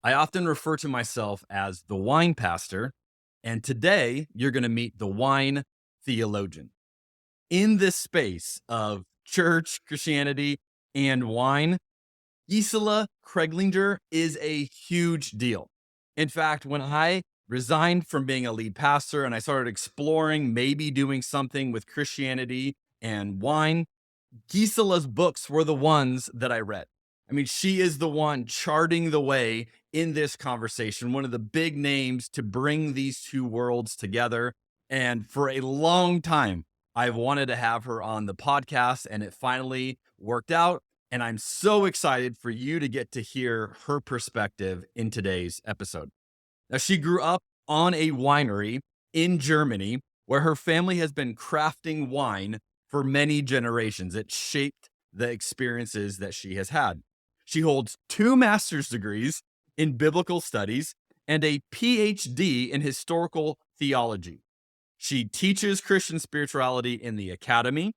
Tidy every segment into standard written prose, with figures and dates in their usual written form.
I often refer to myself as the wine pastor, and today you're going to meet the wine theologian. In this space of church, Christianity, and wine, Gisela Kreglinger is a huge deal. In fact, when I resigned from being a lead pastor and I started exploring maybe doing something with Christianity and wine, Gisela's books were the ones that I read. I mean, she is the one charting the way in this conversation, one of the big names to bring these two worlds together. And for a long time, I've wanted to have her on the podcast, and it finally worked out. And I'm so excited for you to get to hear her perspective in today's episode. Now, she grew up on a winery in Germany where her family has been crafting wine for many generations. It shaped the experiences that she has had. She holds 2 master's degrees in biblical studies and a PhD in historical theology. She teaches Christian spirituality in the academy,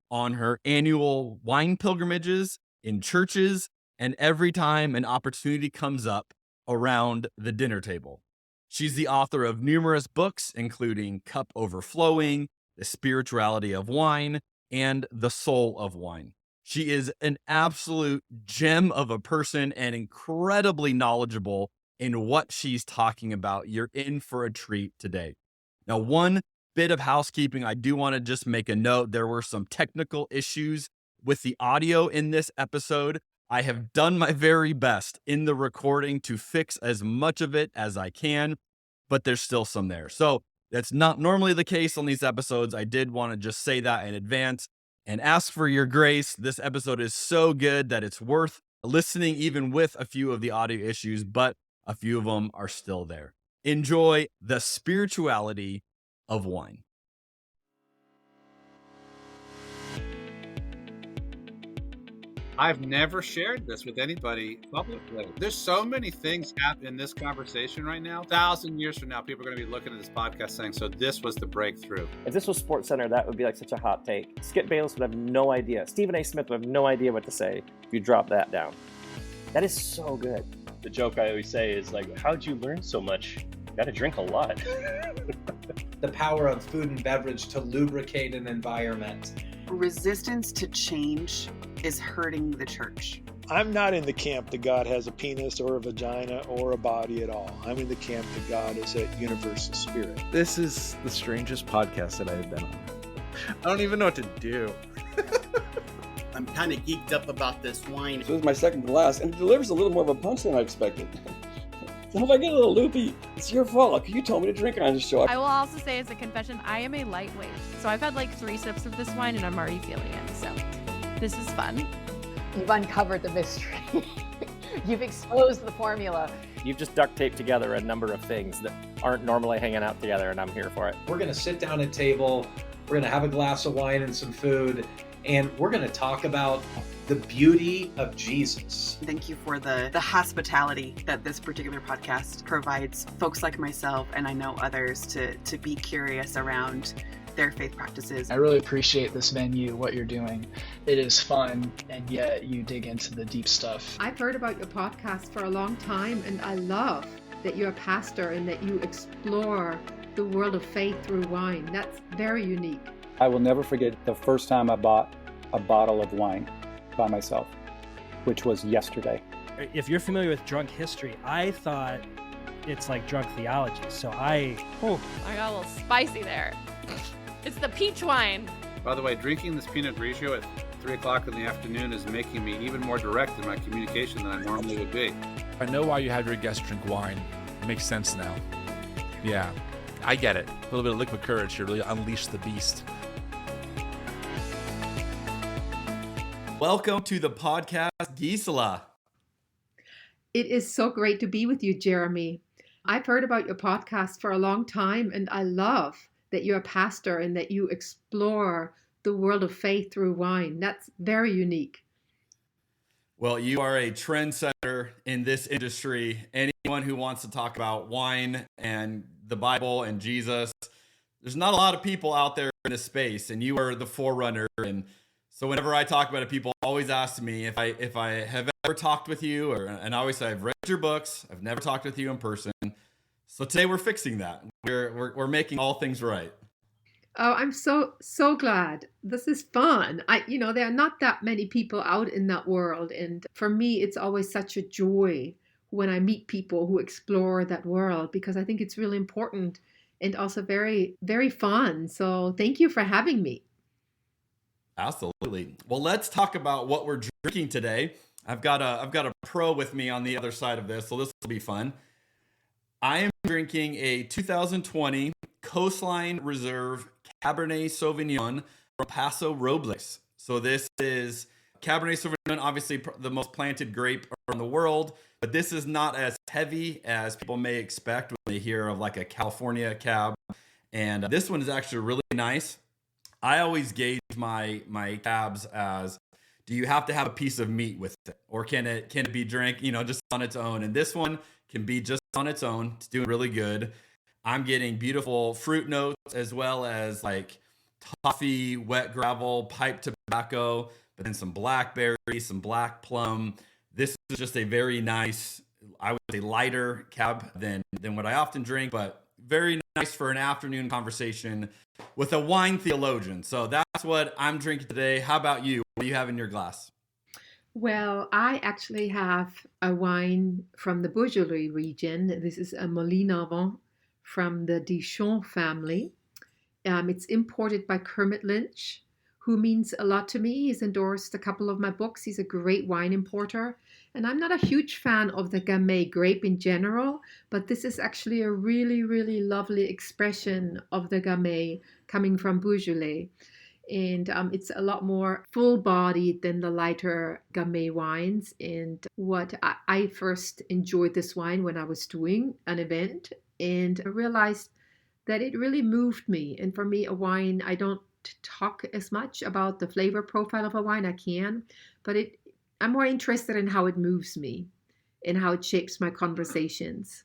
on her annual wine pilgrimages, in churches, and every time an opportunity comes up around the dinner table. She's the author of numerous books, including Cup Overflowing, The Spirituality of Wine, and The Soul of Wine. She is an absolute gem of a person and incredibly knowledgeable in what she's talking about. You're in for a treat today. Now, one bit of housekeeping, I do want to just make a note. There were some technical issues with the audio in this episode. I have done my very best in the recording to fix as much of it as I can, but there's still some there. So that's not normally the case on these episodes. I did want to just say that in advance and ask for your grace. This episode is so good that it's worth listening, even with a few of the audio issues, but a few of them are still there. Enjoy the spirituality of wine. I've never shared this with anybody publicly. There's so many things happening in this conversation right now. 1,000 years from now, people are going to be looking at this podcast saying, so this was the breakthrough. If this was SportsCenter, that would be like such a hot take. Skip Bayless would have no idea. Stephen A. Smith would have no idea what to say if you drop that down. That is so good. The joke I always say is like, how'd you learn so much? You got to drink a lot. The power of food and beverage to lubricate an environment. Resistance to change is hurting the church. I'm not in the camp that God has a penis or a vagina or a body at all. I'm in the camp that God is a universal spirit. This is the strangest podcast that I have been on. I don't even know what to do. I'm kind of geeked up about this wine. So this is my second glass, and it delivers a little more of a punch than I expected. So if I get a little loopy, it's your fault. You told me to drink on the show. I will also say as a confession, I am a lightweight. So I've had like 3 sips of this wine and I'm already feeling it. So this is fun. You've uncovered the mystery. You've exposed the formula. You've just duct taped together a number of things that aren't normally hanging out together, and I'm here for it. We're going to sit down at table. We're going to have a glass of wine and some food, and we're going to talk about the beauty of Jesus. Thank you for the hospitality that this particular podcast provides folks like myself, and I know others, to be curious around their faith practices. I really appreciate this venue, what you're doing. It is fun, and yet you dig into the deep stuff. I've heard about your podcast for a long time, and I love that you're a pastor and that you explore the world of faith through wine. That's very unique. I will never forget the first time I bought a bottle of wine by myself, which was yesterday. If you're familiar with drunk history, I thought it's like drunk theology. So I got a little spicy there. It's the peach wine. By the way, drinking this Pinot Grigio at 3 o'clock in the afternoon is making me even more direct in my communication than I normally would be. I know why you have your guests drink wine. It makes sense now. Yeah, I get it. A little bit of liquid courage to really unleash the beast. Welcome to the podcast, Gisela. It is so great to be with you, Jeremy. I've heard about your podcast for a long time, and I love that you're a pastor and that you explore the world of faith through wine. That's very unique. Well, you are a trendsetter in this industry. Anyone who wants to talk about wine and the Bible and Jesus, there's not a lot of people out there in this space, and you are the forerunner. And So whenever I talk about it, people always ask me if I have ever talked with you, and I always say I've read your books. I've never talked with you in person. So today we're fixing that. We're making all things right. Oh, I'm so glad. This is fun. There are not that many people out in that world, and for me, it's always such a joy when I meet people who explore that world, because I think it's really important and also very, very fun. So thank you for having me. Absolutely. Well, let's talk about what we're drinking today. I've got a pro with me on the other side of this, so this will be fun. I am drinking a 2020 Coastline Reserve Cabernet Sauvignon from Paso Robles. So this is Cabernet Sauvignon, obviously the most planted grape around the world, but this is not as heavy as people may expect when they hear of like a California cab. And this one is actually really nice. I always gauge my cabs as, do you have to have a piece of meat with it, or can it be drank, just on its own? And this one can be just on its own. It's doing really good. I'm getting beautiful fruit notes as well as like toffee, wet gravel, pipe tobacco, but then some blackberry, some black plum. This is just a very nice, I would say lighter cab than what I often drink, but very nice for an afternoon conversation with a wine theologian. So that's what I'm drinking today. How about you? What do you have in your glass? Well, I actually have a wine from the Beaujolais region. This is a Molina Vent from the Dijon family. It's imported by Kermit Lynch, who means a lot to me. He's endorsed a couple of my books. He's a great wine importer. And I'm not a huge fan of the Gamay grape in general, but this is actually a really, really lovely expression of the Gamay coming from Beaujolais. And it's a lot more full-bodied than the lighter Gamay wines. And what I first enjoyed this wine when I was doing an event, and I realized that it really moved me. And for me, a wine, I don't talk as much about the flavor profile of a wine. I can, but I'm more interested in how it moves me and how it shapes my conversations.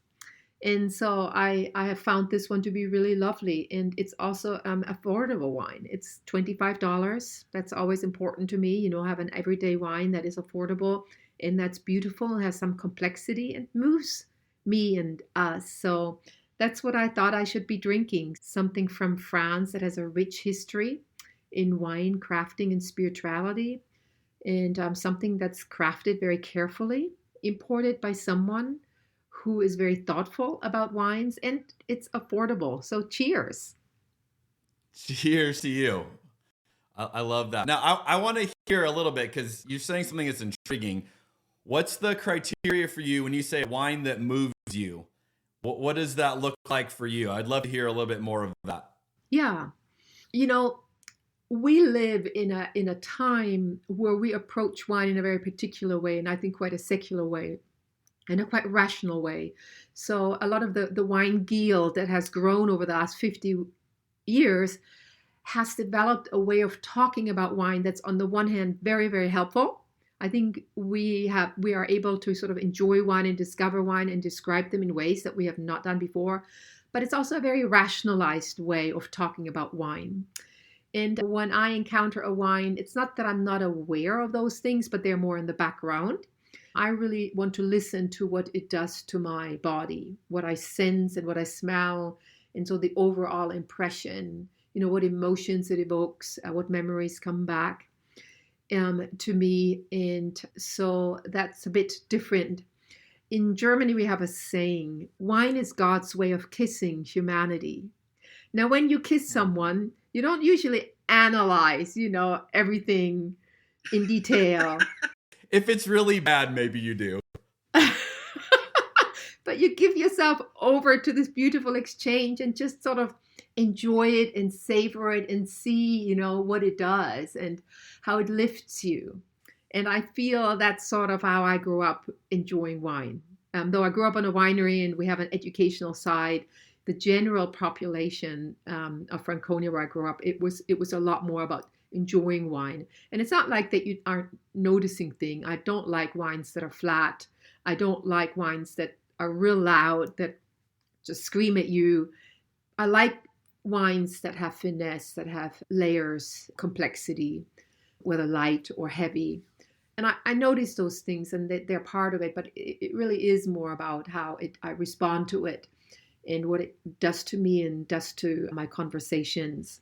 And so I have found this one to be really lovely. And it's also affordable wine. It's $25. That's always important to me, have an everyday wine that is affordable and that's beautiful and has some complexity and moves me and us. So that's what I thought I should be drinking. Something from France that has a rich history in wine crafting and spirituality. And something that's crafted very carefully, imported by someone who is very thoughtful about wines, and it's affordable. So cheers. Cheers to you. I love that. Now, I want to hear a little bit, because you're saying something that's intriguing. What's the criteria for you when you say wine that moves you? What does that look like for you? I'd love to hear a little bit more of that. Yeah. We live in a time where we approach wine in a very particular way, and I think quite a secular way, in a quite rational way. So a lot of the wine guild that has grown over the last 50 years has developed a way of talking about wine that's on the one hand very, very helpful. I think we are able to sort of enjoy wine and discover wine and describe them in ways that we have not done before. But it's also a very rationalized way of talking about wine. And when I encounter a wine, it's not that I'm not aware of those things, but they're more in the background. I really want to listen to what it does to my body, what I sense and what I smell. And so the overall impression, what emotions it evokes, what memories come back to me. And so that's a bit different. In Germany, we have a saying, wine is God's way of kissing humanity. Now, when you kiss someone, you don't usually analyze, everything in detail. If it's really bad, maybe you do. But you give yourself over to this beautiful exchange and just sort of enjoy it and savor it and see, what it does and how it lifts you. And I feel that's sort of how I grew up enjoying wine. Though I grew up on a winery and we have an educational side, the general population of Franconia, where I grew up, it was a lot more about enjoying wine. And it's not like that you aren't noticing things. I don't like wines that are flat. I don't like wines that are real loud, that just scream at you. I like wines that have finesse, that have layers, complexity. whether light or heavy. And I notice those things, and they're part of it, but it really is more about how I respond to it and what it does to me and does to my conversations.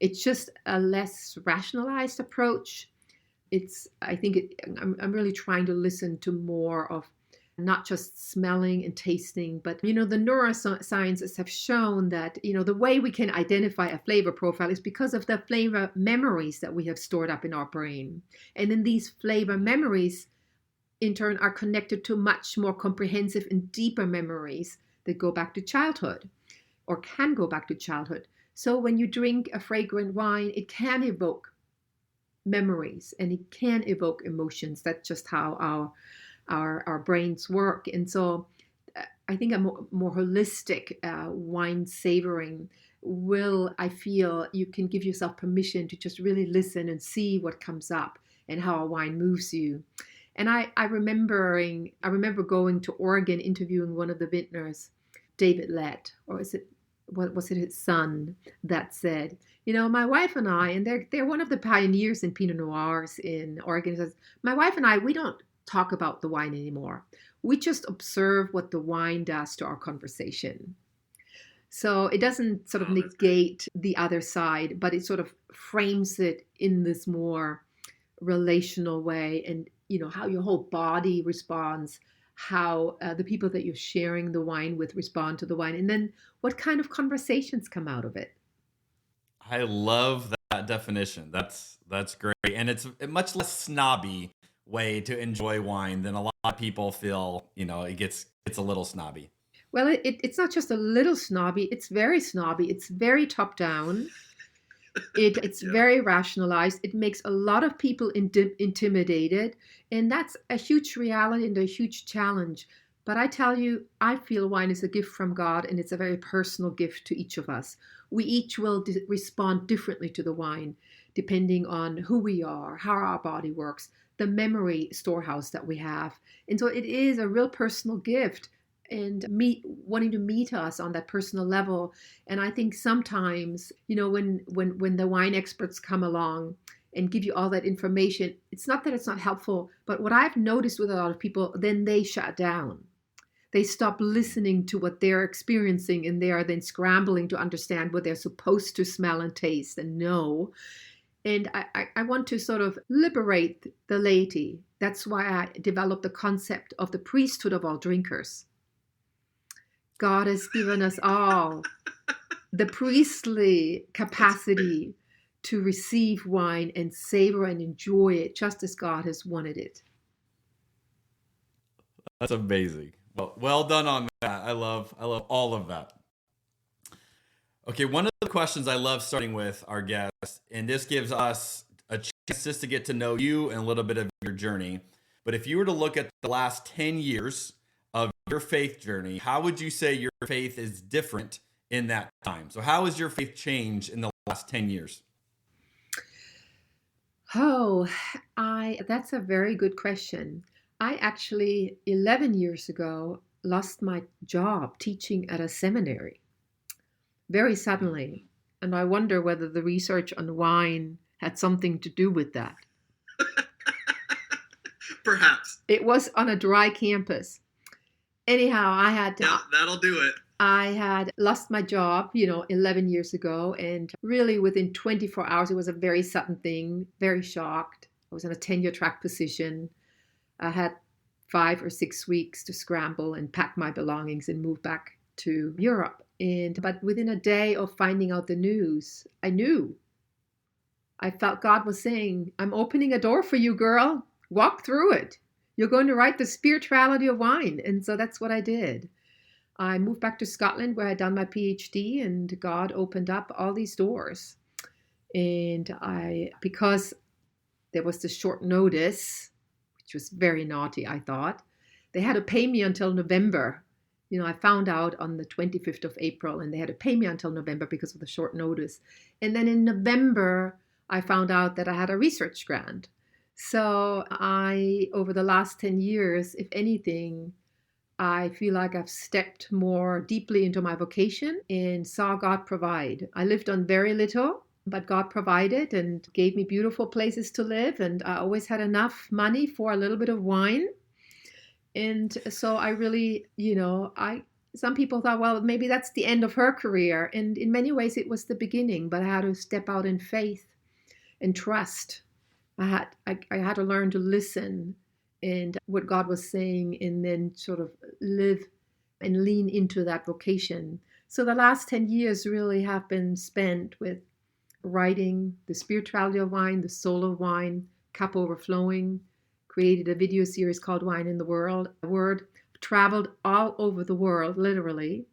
It's just a less rationalized approach. I'm really trying to listen to more of not just smelling and tasting, but, the neurosciences have shown that, the way we can identify a flavor profile is because of the flavor memories that we have stored up in our brain. And then these flavor memories, in turn, are connected to much more comprehensive and deeper memories that go back to childhood or can go back to childhood. So when you drink a fragrant wine, it can evoke memories and it can evoke emotions. That's just how our brains work. And so I think a more holistic wine savoring I feel you can give yourself permission to just really listen and see what comes up and how a wine moves you. And I remember going to Oregon, interviewing one of the vintners, David Lett, or was it his son, that said, my wife and I, and they're one of the pioneers in Pinot Noirs in Oregon, says, my wife and I, we don't talk about the wine anymore. We just observe what the wine does to our conversation. So it doesn't sort of negate the other side, but it sort of frames it in this more relational way, and how your whole body responds, how the people that you're sharing the wine with respond to the wine, and then what kind of conversations come out of it. I love that definition. That's great. And it's a much less snobby way to enjoy wine than a lot of people feel, it gets a little snobby. Well, it's not just a little snobby, it's very snobby. It's very top down. It's very rationalized. It makes a lot of people intimidated. And that's a huge reality and a huge challenge. But I tell you, I feel wine is a gift from God, and it's a very personal gift to each of us. We each will respond differently to the wine, depending on who we are, how our body works, the memory storehouse that we have. And so it is a real personal gift, and wanting to meet us on that personal level. And I think sometimes, when the wine experts come along and give you all that information, it's not that it's not helpful, but what I've noticed with a lot of people, then they shut down. They stop listening to what they're experiencing, and they are then scrambling to understand what they're supposed to smell and taste and know. And I want to sort of liberate the laity. That's why I developed the concept of the priesthood of all drinkers. God has given us all the priestly capacity to receive wine and savor and enjoy it just as God has wanted it. That's amazing. Well done on that. I love all of that. Okay, one of the questions I love starting with our guests, and this gives us a chance just to get to know you and a little bit of your journey. But if you were to look at the last 10 years of your faith journey, how would you say your faith is different in that time? So how has your faith changed in the last 10 years? Oh, that's a very good question. I actually, 11 years ago, lost my job teaching at a seminary very suddenly. And I wonder whether the research on wine had something to do with that. Perhaps. It was on a dry campus. Anyhow, that'll do it. I had lost my job, 11 years ago. And really within 24 hours, it was a very sudden thing, very shocked. I was in a tenure track position. I had 5 or 6 weeks to scramble and pack my belongings and move back to Europe. But within a day of finding out the news, I knew. I felt God was saying, I'm opening a door for you, girl. Walk through it. You're going to write the spirituality of wine. And so that's what I did. I moved back to Scotland where I'd done my PhD, and God opened up all these doors. And because there was this short notice, which was very naughty, I thought, they had to pay me until November. I found out on the 25th of April, and they had to pay me until November because of the short notice. And then in November, I found out that I had a research grant. So over the last 10 years, if anything, I feel like I've stepped more deeply into my vocation and saw God provide. I lived on very little, but God provided and gave me beautiful places to live. And I always had enough money for a little bit of wine. And so I really, some people thought, well, maybe that's the end of her career. And in many ways, it was the beginning, but I had to step out in faith and trust. I had to learn to listen and what God was saying, and then sort of live and lean into that vocation. So the last 10 years really have been spent with writing The Spirituality of Wine, The Soul of Wine, Cup Overflowing, created a video series called Wine in the Word, traveled all over the world, literally,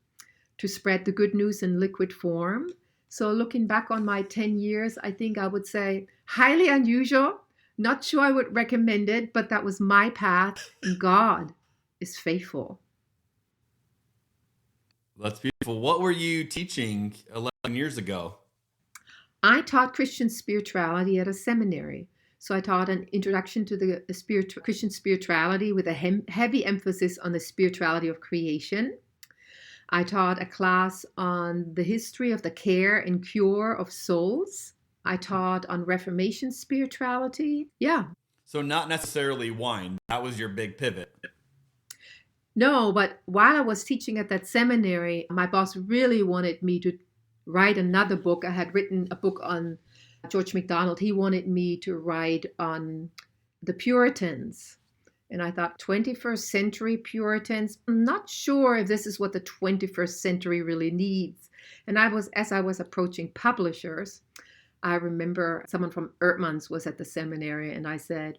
to spread the good news in liquid form. So looking back on my 10 years, I think I would say highly unusual. Not sure I would recommend it, but that was my path, and God is faithful. That's beautiful. What were you teaching 11 years ago? I taught Christian spirituality at a seminary. So I taught an introduction to the Christian spirituality with a heavy emphasis on the spirituality of creation. I taught a class on the history of the care and cure of souls. I taught on Reformation spirituality. Yeah. So not necessarily wine. That was your big pivot. No, but while I was teaching at that seminary, my boss really wanted me to write another book. I had written a book on George MacDonald. He wanted me to write on the Puritans. And I thought, 21st century Puritans, I'm not sure if this is what the 21st century really needs. And as I was approaching publishers, I remember someone from Ertmann's was at the seminary, and I said,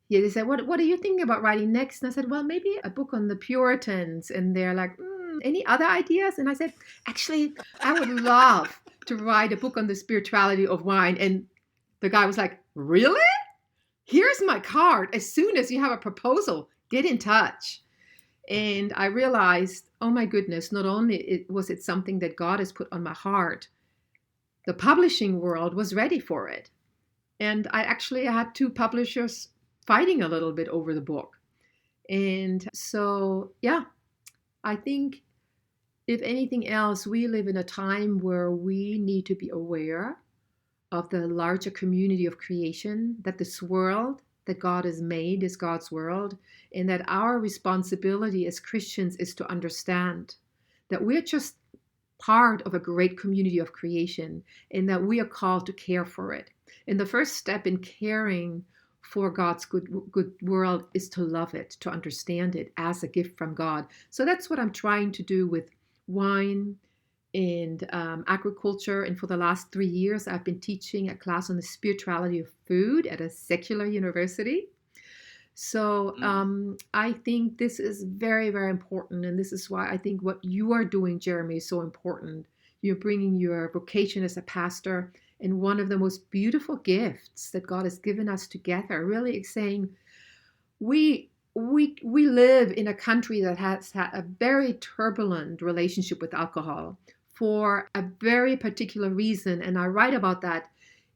they said, what are you thinking about writing next? And I said, well, maybe a book on the Puritans. And they're like, any other ideas? And I said, actually, I would love to write a book on the spirituality of wine. And the guy was like, really? Here's my card. As soon as you have a proposal, get in touch. And I realized, oh my goodness, not only was it something that God has put on my heart, the publishing world was ready for it. And I actually had two publishers fighting a little bit over the book. And so, yeah, I think if anything else, we live in a time where we need to be aware of the larger community of creation, that this world that God has made is God's world, and that our responsibility as Christians is to understand that we're just part of a great community of creation, and that we are called to care for it. And the first step in caring for God's good world is to love it, to understand it as a gift from God. So that's what I'm trying to do with wine and agriculture. And for the last 3 years, I've been teaching a class on the spirituality of food at a secular university. So I think this is very, very important. And this is why I think what you are doing, Jeremy, is so important. You're bringing your vocation as a pastor and one of the most beautiful gifts that God has given us together, really saying we live in a country that has had a very turbulent relationship with alcohol for a very particular reason. And I write about that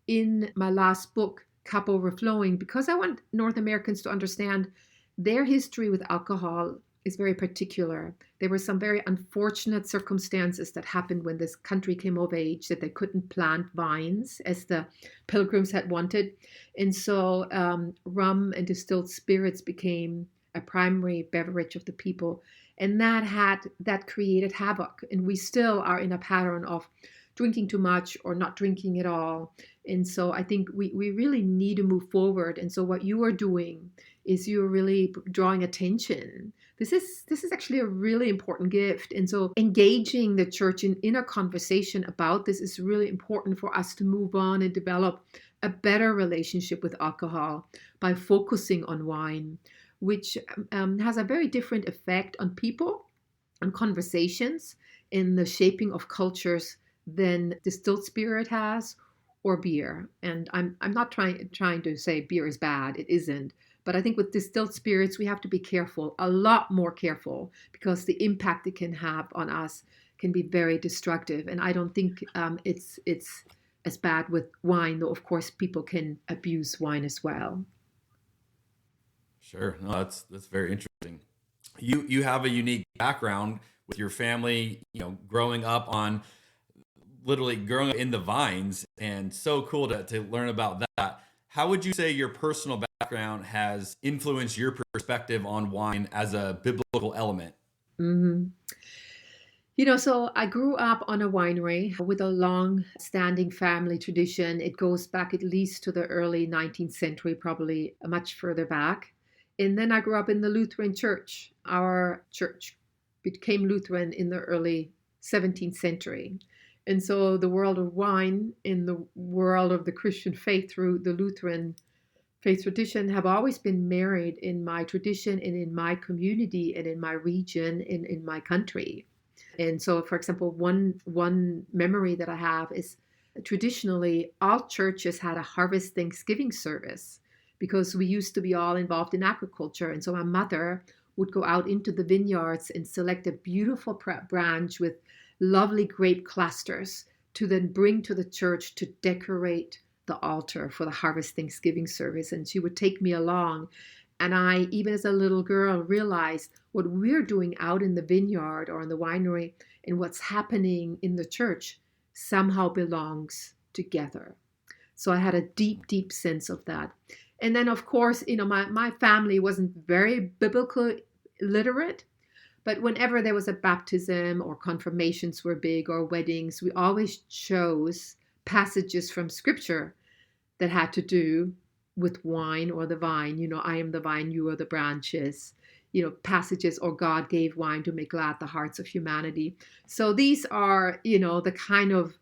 in my last book, Cup Overflowing, because I want North Americans to understand their history with alcohol is very particular. There were some very unfortunate circumstances that happened when this country came of age, that they couldn't plant vines as the pilgrims had wanted. And so rum and distilled spirits became a primary beverage of the people. And that created havoc. And we still are in a pattern of drinking too much or not drinking at all. And so I think we really need to move forward. And so what you are doing is you're really drawing attention. This is actually a really important gift. And so engaging the church in a conversation about this is really important for us to move on and develop a better relationship with alcohol by focusing on wine, which has a very different effect on people, on conversations, in the shaping of cultures than distilled spirit has, or beer. And I'm not trying to say beer is bad. It isn't. But I think with distilled spirits, we have to be careful, a lot more careful, because the impact it can have on us can be very destructive. And I don't think it's as bad with wine, though of course people can abuse wine as well. Sure. No, that's very interesting. You have a unique background with your family, growing up on literally growing up in the vines, and so cool to learn about that. How would you say your personal background has influenced your perspective on wine as a biblical element? Mm-hmm. So I grew up on a winery with a long-standing family tradition. It goes back at least to the early 19th century, probably much further back. And then I grew up in the Lutheran church. Our church became Lutheran in the early 17th century. And so the world of wine in the world of the Christian faith through the Lutheran faith tradition have always been married in my tradition and in my community and in my region and in my country. And so, for example, one memory that I have is traditionally all churches had a harvest Thanksgiving service because we used to be all involved in agriculture. And so my mother would go out into the vineyards and select a beautiful branch with lovely grape clusters to then bring to the church to decorate the altar for the harvest Thanksgiving service. And she would take me along. And I, even as a little girl, realized what we're doing out in the vineyard or in the winery and what's happening in the church somehow belongs together. So I had a deep, deep sense of that. And then, of course, my family wasn't very biblically literate, but whenever there was a baptism or confirmations were big or weddings, we always chose passages from scripture that had to do with wine or the vine. I am the vine, you are the branches. Passages, or God gave wine to make glad the hearts of humanity. So these are, the kind of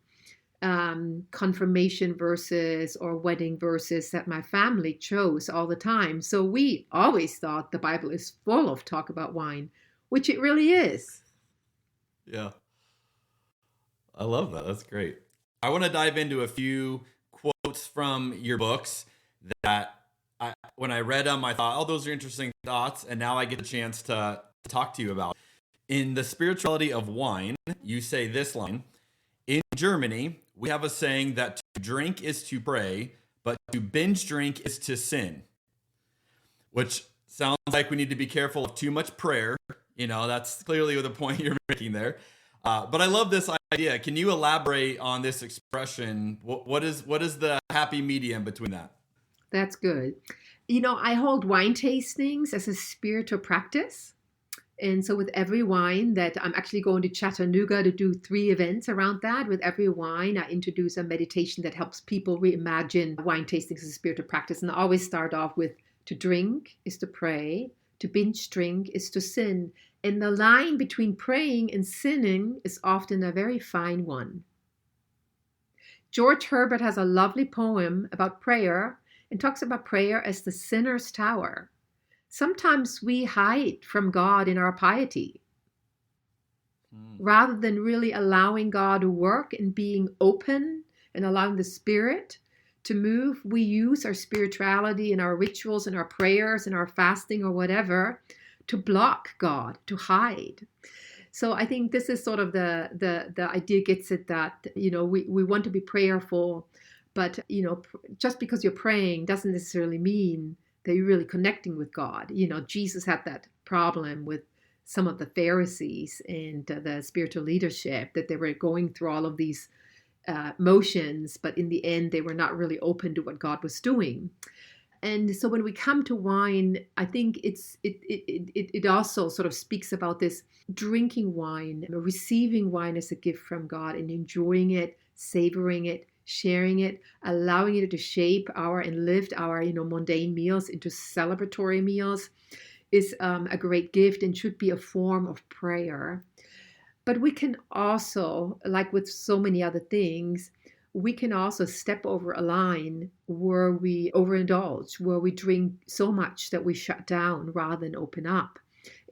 confirmation verses or wedding verses that my family chose all the time. So we always thought the Bible is full of talk about wine, which it really is. Yeah. I love that. That's great. I want to dive into a few quotes from your books that when I read them, I thought, oh, those are interesting thoughts. And now I get a chance to talk to you about. In The Spirituality of Wine, you say this line: in Germany, we have a saying that to drink is to pray, but to binge drink is to sin. Which sounds like we need to be careful of too much prayer. That's clearly the point you're making there. But I love this idea. Can you elaborate on this expression? What is the happy medium between that? That's good. I hold wine tastings as a spiritual practice. And so with every wine that I'm actually going to Chattanooga to do 3 events around that, with every wine, I introduce a meditation that helps people reimagine wine tastings as a spiritual practice. And I always start off with: to drink is to pray, to binge drink is to sin. And the line between praying and sinning is often a very fine one. George Herbert has a lovely poem about prayer and talks about prayer as the sinner's tower. Sometimes we hide from God in our piety. Rather than really allowing God to work and being open and allowing the Spirit to move, we use our spirituality and our rituals and our prayers and our fasting or whatever to block God, to hide. So I think this is sort of the idea gets at that, we want to be prayerful, but, just because you're praying doesn't necessarily mean that you're really connecting with God. Jesus had that problem with some of the Pharisees and the spiritual leadership, that they were going through all of these motions, but in the end, they were not really open to what God was doing. And so when we come to wine, I think it also sort of speaks about this drinking wine, receiving wine as a gift from God and enjoying it, savoring it, sharing it, allowing it to shape and lift our mundane meals into celebratory meals is a great gift and should be a form of prayer. But we can also, like with so many other things, we can also step over a line where we overindulge, where we drink so much that we shut down rather than open up.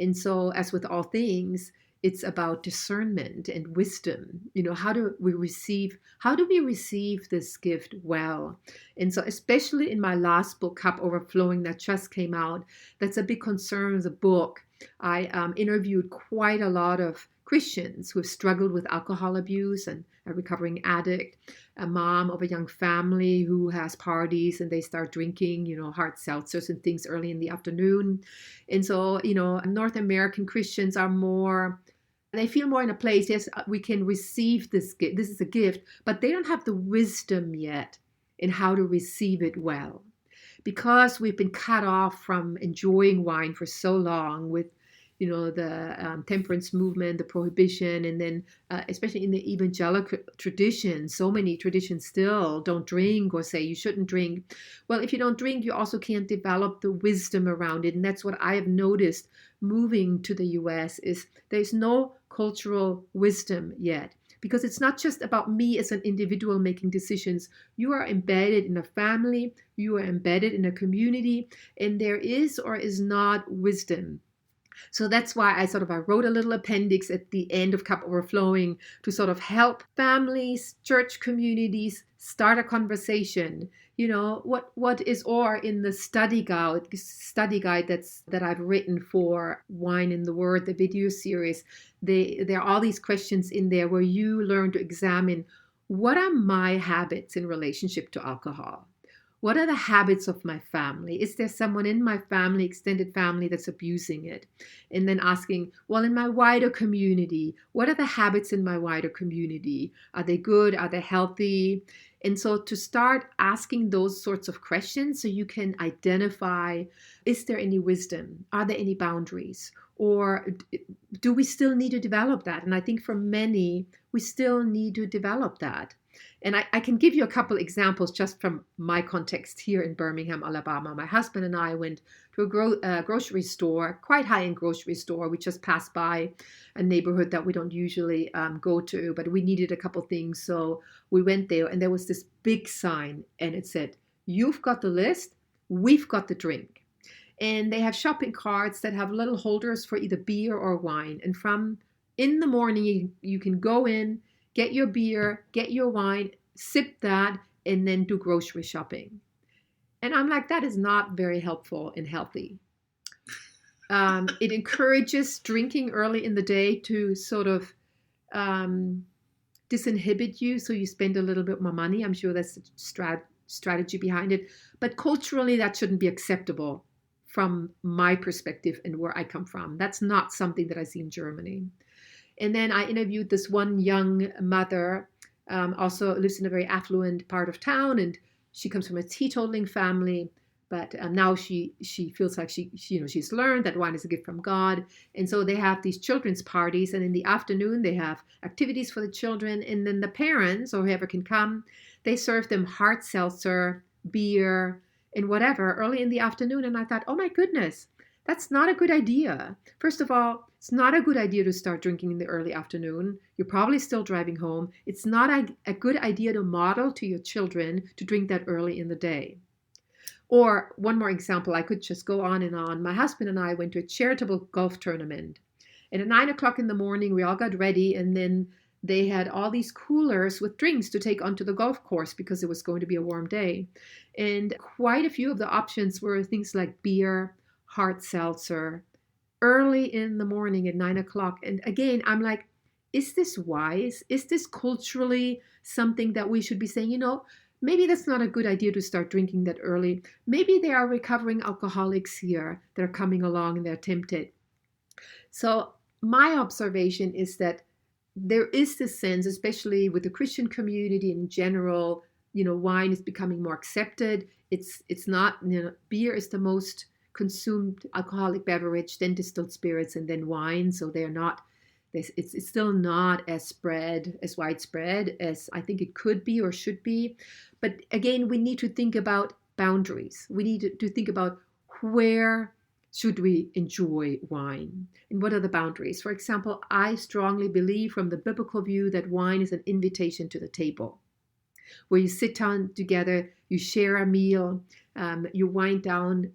And so, as with all things, it's about discernment and wisdom. How do we receive this gift well? And so, especially in my last book, Cup Overflowing, that just came out, that's a big concern of the book. I interviewed quite a lot of Christians who have struggled with alcohol abuse, and a recovering addict, a mom of a young family who has parties and they start drinking, hard seltzers and things early in the afternoon. And so, North American Christians are more they feel more in a place, yes, we can receive this gift. This is a gift, but they don't have the wisdom yet in how to receive it well. Because we've been cut off from enjoying wine for so long with, the temperance movement, the prohibition, and then especially in the evangelical tradition, so many traditions still don't drink or say you shouldn't drink. Well, if you don't drink, you also can't develop the wisdom around it. And that's what I have noticed moving to the US is there's no cultural wisdom yet. Because it's not just about me as an individual making decisions. You are embedded in a family, you are embedded in a community, and there is or is not wisdom. So that's why I wrote a little appendix at the end of Cup Overflowing to sort of help families, church communities start a conversation. What is, or in the study guide that I've written for Wine in the Word, the video series, there are all these questions in there where you learn to examine what are my habits in relationship to alcohol? What are the habits of my family? Is there someone in my family, extended family, that's abusing it? And then asking, well, in my wider community, what are the habits in my wider community? Are they good? Are they healthy? And so to start asking those sorts of questions so you can identify, is there any wisdom? Are there any boundaries? Or do we still need to develop that? And I think for many, we still need to develop that. And I can give you a couple examples just from my context here in Birmingham, Alabama. My husband and I went to a grocery store, quite high-end grocery store. We just passed by a neighborhood that we don't usually go to, but we needed a couple things. So we went there, and there was this big sign, and it said, "You've got the list, we've got the drink." And they have shopping carts that have little holders for either beer or wine. And from in the morning, you can go in, get your beer, get your wine, sip that, and then do grocery shopping. And I'm like, that is not very helpful and healthy. It encourages drinking early in the day to sort of disinhibit you, so you spend a little bit more money. I'm sure that's the strategy behind it. But culturally, that shouldn't be acceptable from my perspective and where I come from. That's not something that I see in Germany. And then I interviewed this one young mother, also lives in a very affluent part of town, and she comes from a teetotaling family, but now she feels like she's learned that wine is a gift from God. And so they have these children's parties, and in the afternoon they have activities for the children, and then the parents or whoever can come, they serve them hard seltzer, beer, and whatever early in the afternoon. And I thought, oh my goodness, that's not a good idea. First of all, it's not a good idea to start drinking in the early afternoon. You're probably still driving home. It's not a good idea to model to your children to drink that early in the day. Or one more example, I could just go on and on. My husband and I went to a charitable golf tournament. And at 9 o'clock in the morning, we all got ready, and then they had all these coolers with drinks to take onto the golf course because it was going to be a warm day. And quite a few of the options were things like beer, hard seltzer, early in the morning at 9 o'clock. And again, I'm like, is this wise? Is this culturally something that we should be saying, maybe that's not a good idea to start drinking that early. Maybe there are recovering alcoholics here that are coming along and they're tempted. So my observation is that there is this sense, especially with the Christian community in general, wine is becoming more accepted. It's not, beer is the most consumed alcoholic beverage, then distilled spirits, and then wine. So it's still not as widespread as I think it could be or should be. But again, we need to think about boundaries. We need to think about where should we enjoy wine and what are the boundaries. For example, I strongly believe from the biblical view that wine is an invitation to the table, where you sit down together, you share a meal, you wind down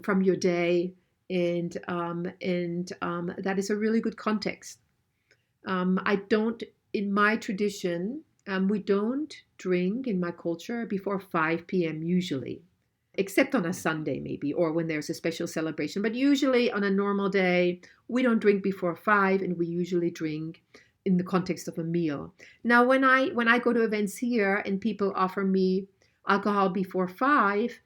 from your day, and that is a really good context. In my tradition, we don't drink in my culture before 5 p.m. usually, except on a Sunday maybe, or when there's a special celebration. But usually on a normal day, we don't drink before 5, and we usually drink in the context of a meal. Now, when I go to events here and people offer me alcohol before 5,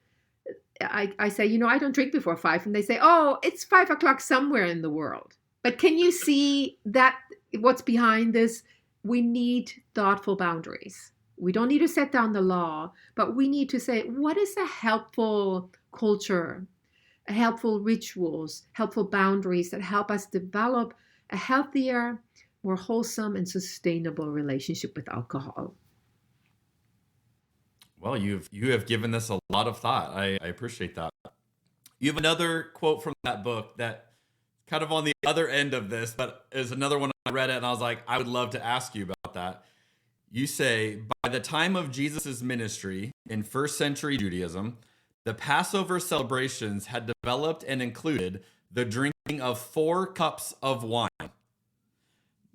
I say, I don't drink before 5. And they say, oh, it's 5 o'clock somewhere in the world. But can you see that what's behind this? We need thoughtful boundaries. We don't need to set down the law, but we need to say, what is a helpful culture, helpful rituals, helpful boundaries that help us develop a healthier, more wholesome and sustainable relationship with alcohol? Well, you have given this a lot of thought. I appreciate that. You have another quote from that book that kind of on the other end of this, but is another one I read it and I was like, I would love to ask you about that. You say, by the time of Jesus' ministry in first century Judaism, the Passover celebrations had developed and included the drinking of 4 cups of wine.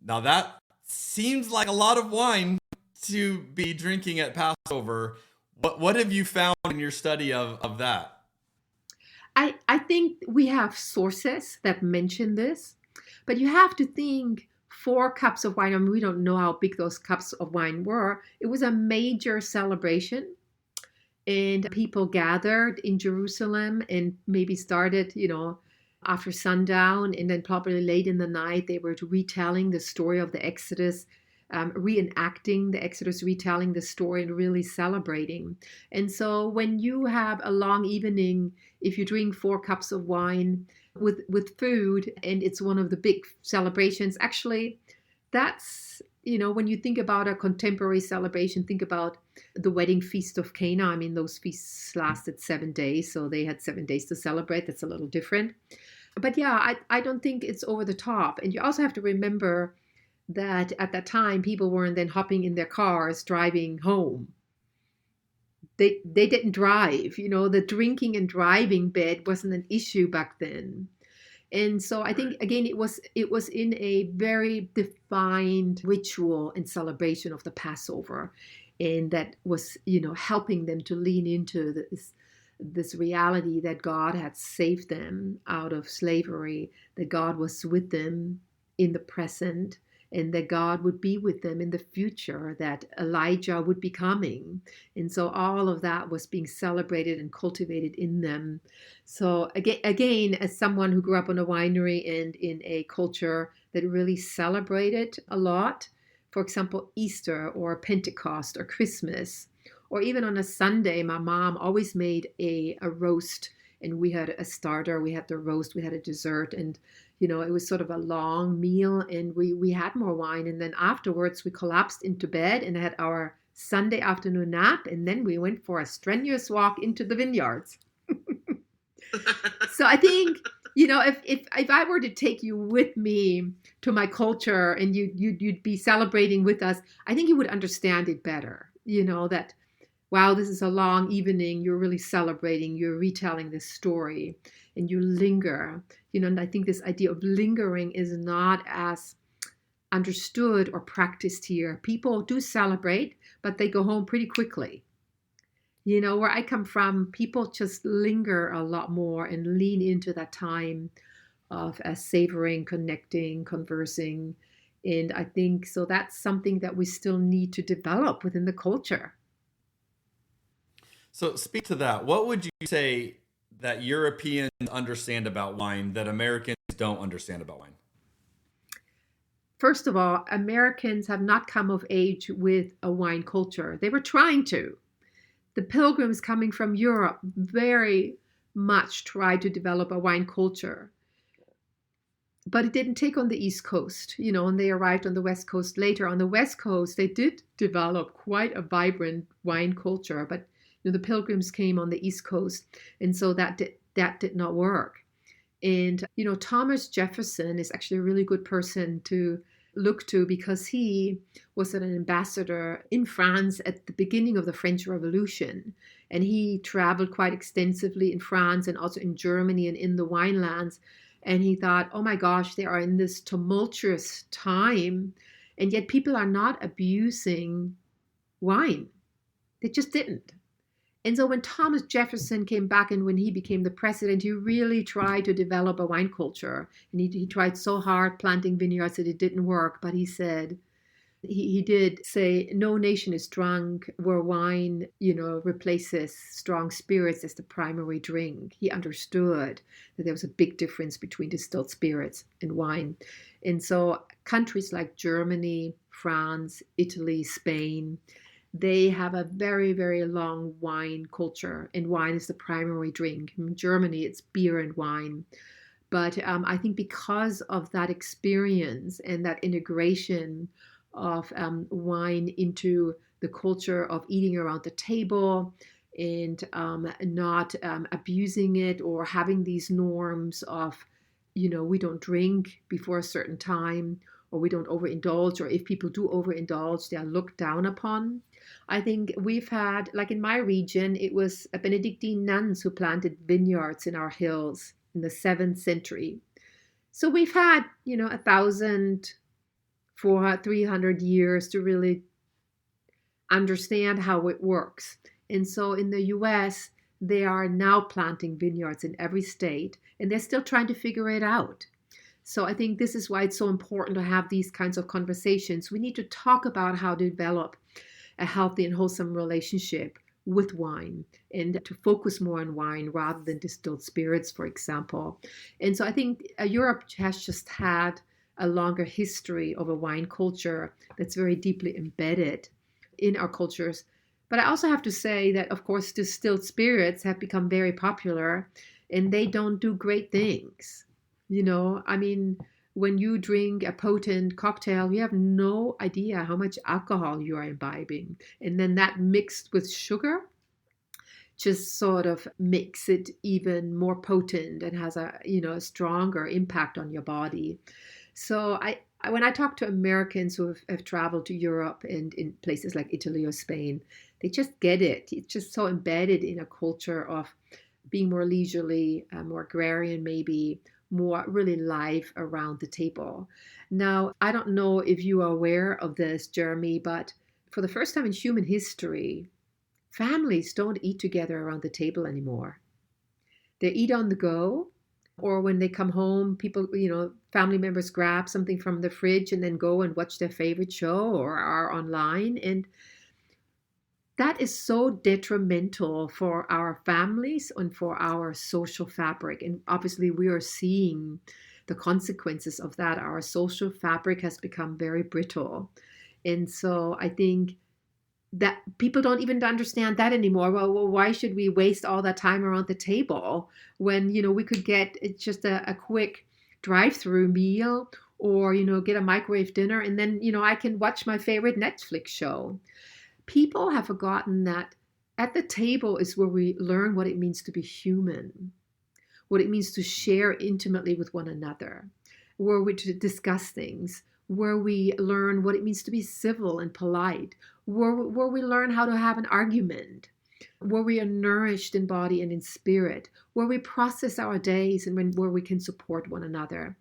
Now that seems like a lot of wine to be drinking at Passover. What have you found in your study of that? I think we have sources that mention this, but you have to think 4 cups of wine. I mean, we don't know how big those cups of wine were. It was a major celebration, and people gathered in Jerusalem and maybe started, after sundown, and then probably late in the night, they were retelling the story of the Exodus, reenacting the Exodus, retelling the story and really celebrating. And so when you have a long evening, if you drink 4 cups of wine with food, and it's one of the big celebrations, actually, that's, when you think about a contemporary celebration, think about the wedding feast of Cana. I mean, those feasts lasted 7 days, so they had 7 days to celebrate. That's a little different. But yeah, I don't think it's over the top. And you also have to remember that at that time, people weren't then hopping in their cars, driving home. They didn't drive. The drinking and driving bit wasn't an issue back then. And so I think, again, it was in a very defined ritual and celebration of the Passover. And that was, helping them to lean into this reality that God had saved them out of slavery, that God was with them in the present, and that God would be with them in the future, that Elijah would be coming. And so all of that was being celebrated and cultivated in them. So again, as someone who grew up on a winery and in a culture that really celebrated a lot, for example, Easter or Pentecost or Christmas, or even on a Sunday, my mom always made a roast, and we had a starter, we had the roast, we had a dessert, and it was sort of a long meal, and we had more wine. And then afterwards, we collapsed into bed and had our Sunday afternoon nap. And then we went for a strenuous walk into the vineyards. So I think, if I were to take you with me to my culture and you'd be celebrating with us, I think you would understand it better. That, wow, this is a long evening. You're really celebrating. You're retelling this story, and you linger. And I think this idea of lingering is not as understood or practiced here. People do celebrate, but they go home pretty quickly. Where I come from, people just linger a lot more and lean into that time of savoring, connecting, conversing. And I think, so that's something that we still need to develop within the culture. So speak to that. What would you say that Europeans understand about wine that Americans don't understand about wine? First of all, Americans have not come of age with a wine culture. They were trying to. The pilgrims coming from Europe very much tried to develop a wine culture. But it didn't take on the East Coast, and they arrived on the West Coast later. On the West Coast, they did develop quite a vibrant wine culture, but the pilgrims came on the East Coast, and so that did not work. And Thomas Jefferson is actually a really good person to look to, because he was an ambassador in France at the beginning of the French Revolution, and he traveled quite extensively in France and also in Germany and in the winelands. And he thought, oh my gosh, they are in this tumultuous time, and yet people are not abusing wine. They just didn't. And so when Thomas Jefferson came back and when he became the president, he really tried to develop a wine culture. And he tried so hard planting vineyards that it didn't work. But he said, He did say, no nation is drunk where wine, replaces strong spirits as the primary drink. He understood that there was a big difference between distilled spirits and wine. And so countries like Germany, France, Italy, Spain, they have a very, very long wine culture, and wine is the primary drink. In Germany, it's beer and wine. But I think because of that experience and that integration of wine into the culture of eating around the table and not abusing it or having these norms of, we don't drink before a certain time, or we don't overindulge, or if people do overindulge, they are looked down upon. I think we've had, like in my region, it was Benedictine nuns who planted vineyards in our hills in the 7th century. So we've had, 1,000, 400, 300 years to really understand how it works. And so in the US, they are now planting vineyards in every state, and they're still trying to figure it out. So I think this is why it's so important to have these kinds of conversations. We need to talk about how to develop a healthy and wholesome relationship with wine, and to focus more on wine rather than distilled spirits, for example. And so I think Europe has just had a longer history of a wine culture that's very deeply embedded in our cultures. But I also have to say that, of course, distilled spirits have become very popular, and they don't do great things. When you drink a potent cocktail, you have no idea how much alcohol you are imbibing. And then that mixed with sugar just sort of makes it even more potent and has a stronger impact on your body. So when I talk to Americans who have traveled to Europe and in places like Italy or Spain, they just get it. It's just so embedded in a culture of being more leisurely, more agrarian maybe, more really live around the table. Now, I don't know if you are aware of this, Jeremy, but for the first time in human history, families don't eat together around the table anymore. They eat on the go, or when they come home, people, family members grab something from the fridge and then go and watch their favorite show or are online. And that is so detrimental for our families and for our social fabric. And obviously, we are seeing the consequences of that. Our social fabric has become very brittle. And so I think that people don't even understand that anymore. Well, why should we waste all that time around the table when, we could get just a quick drive-through meal or, get a microwave dinner and then, I can watch my favorite Netflix show. People have forgotten that at the table is where we learn what it means to be human, what it means to share intimately with one another, where we discuss things, where we learn what it means to be civil and polite, where we learn how to have an argument, where we are nourished in body and in spirit, where we process our days and where we can support one another.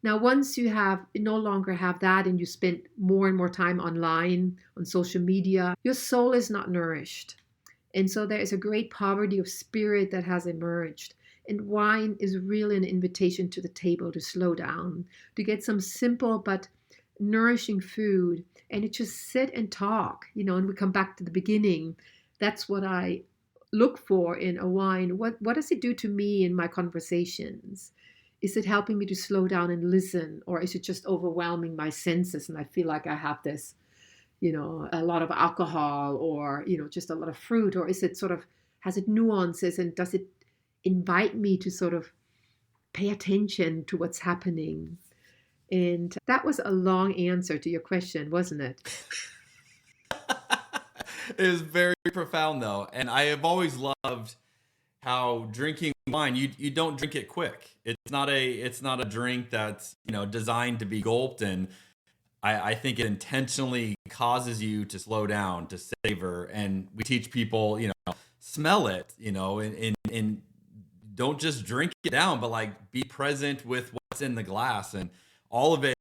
Now, once you no longer have that and you spend more and more time online, on social media, your soul is not nourished. And so there is a great poverty of spirit that has emerged. And wine is really an invitation to the table to slow down, to get some simple but nourishing food, and to just sit and talk, and we come back to the beginning. That's what I look for in a wine. What does it do to me in my conversations? Is it helping me to slow down and listen, or is it just overwhelming my senses and I feel like I have this, a lot of alcohol or, just a lot of fruit, or is it has it nuances and does it invite me to sort of pay attention to what's happening? And that was a long answer to your question, wasn't it? It was very profound though. And I have always loved how drinking wine, you don't drink it quick. It's not a drink that's, designed to be gulped. And I think it intentionally causes you to slow down, to savor. And we teach people, smell it, and don't just drink it down, but be present with what's in the glass. And all of it,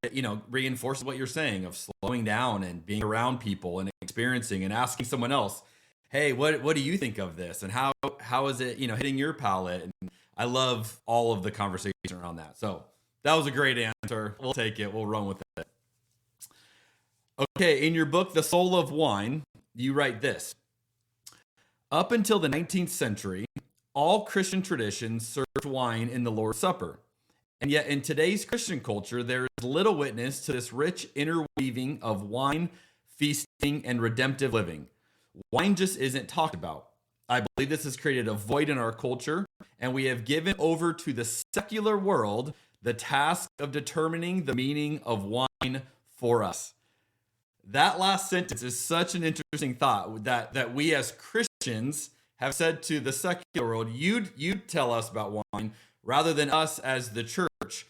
reinforces what you're saying of slowing down and being around people and experiencing and asking someone else, hey, what do you think of this? And how is it, hitting your palate? And I love all of the conversation around that. So that was a great answer. We'll take it. We'll run with it. Okay, in your book, The Soul of Wine, you write this. Up until the 19th century, all Christian traditions served wine in the Lord's Supper. And yet in today's Christian culture, there is little witness to this rich interweaving of wine, feasting, and redemptive living. Wine just isn't talked about. I believe this has created a void in our culture, and we have given over to the secular world the task of determining the meaning of wine for us. That last sentence is such an interesting thought that we as Christians have said to the secular world, you tell us about wine rather than us as the church.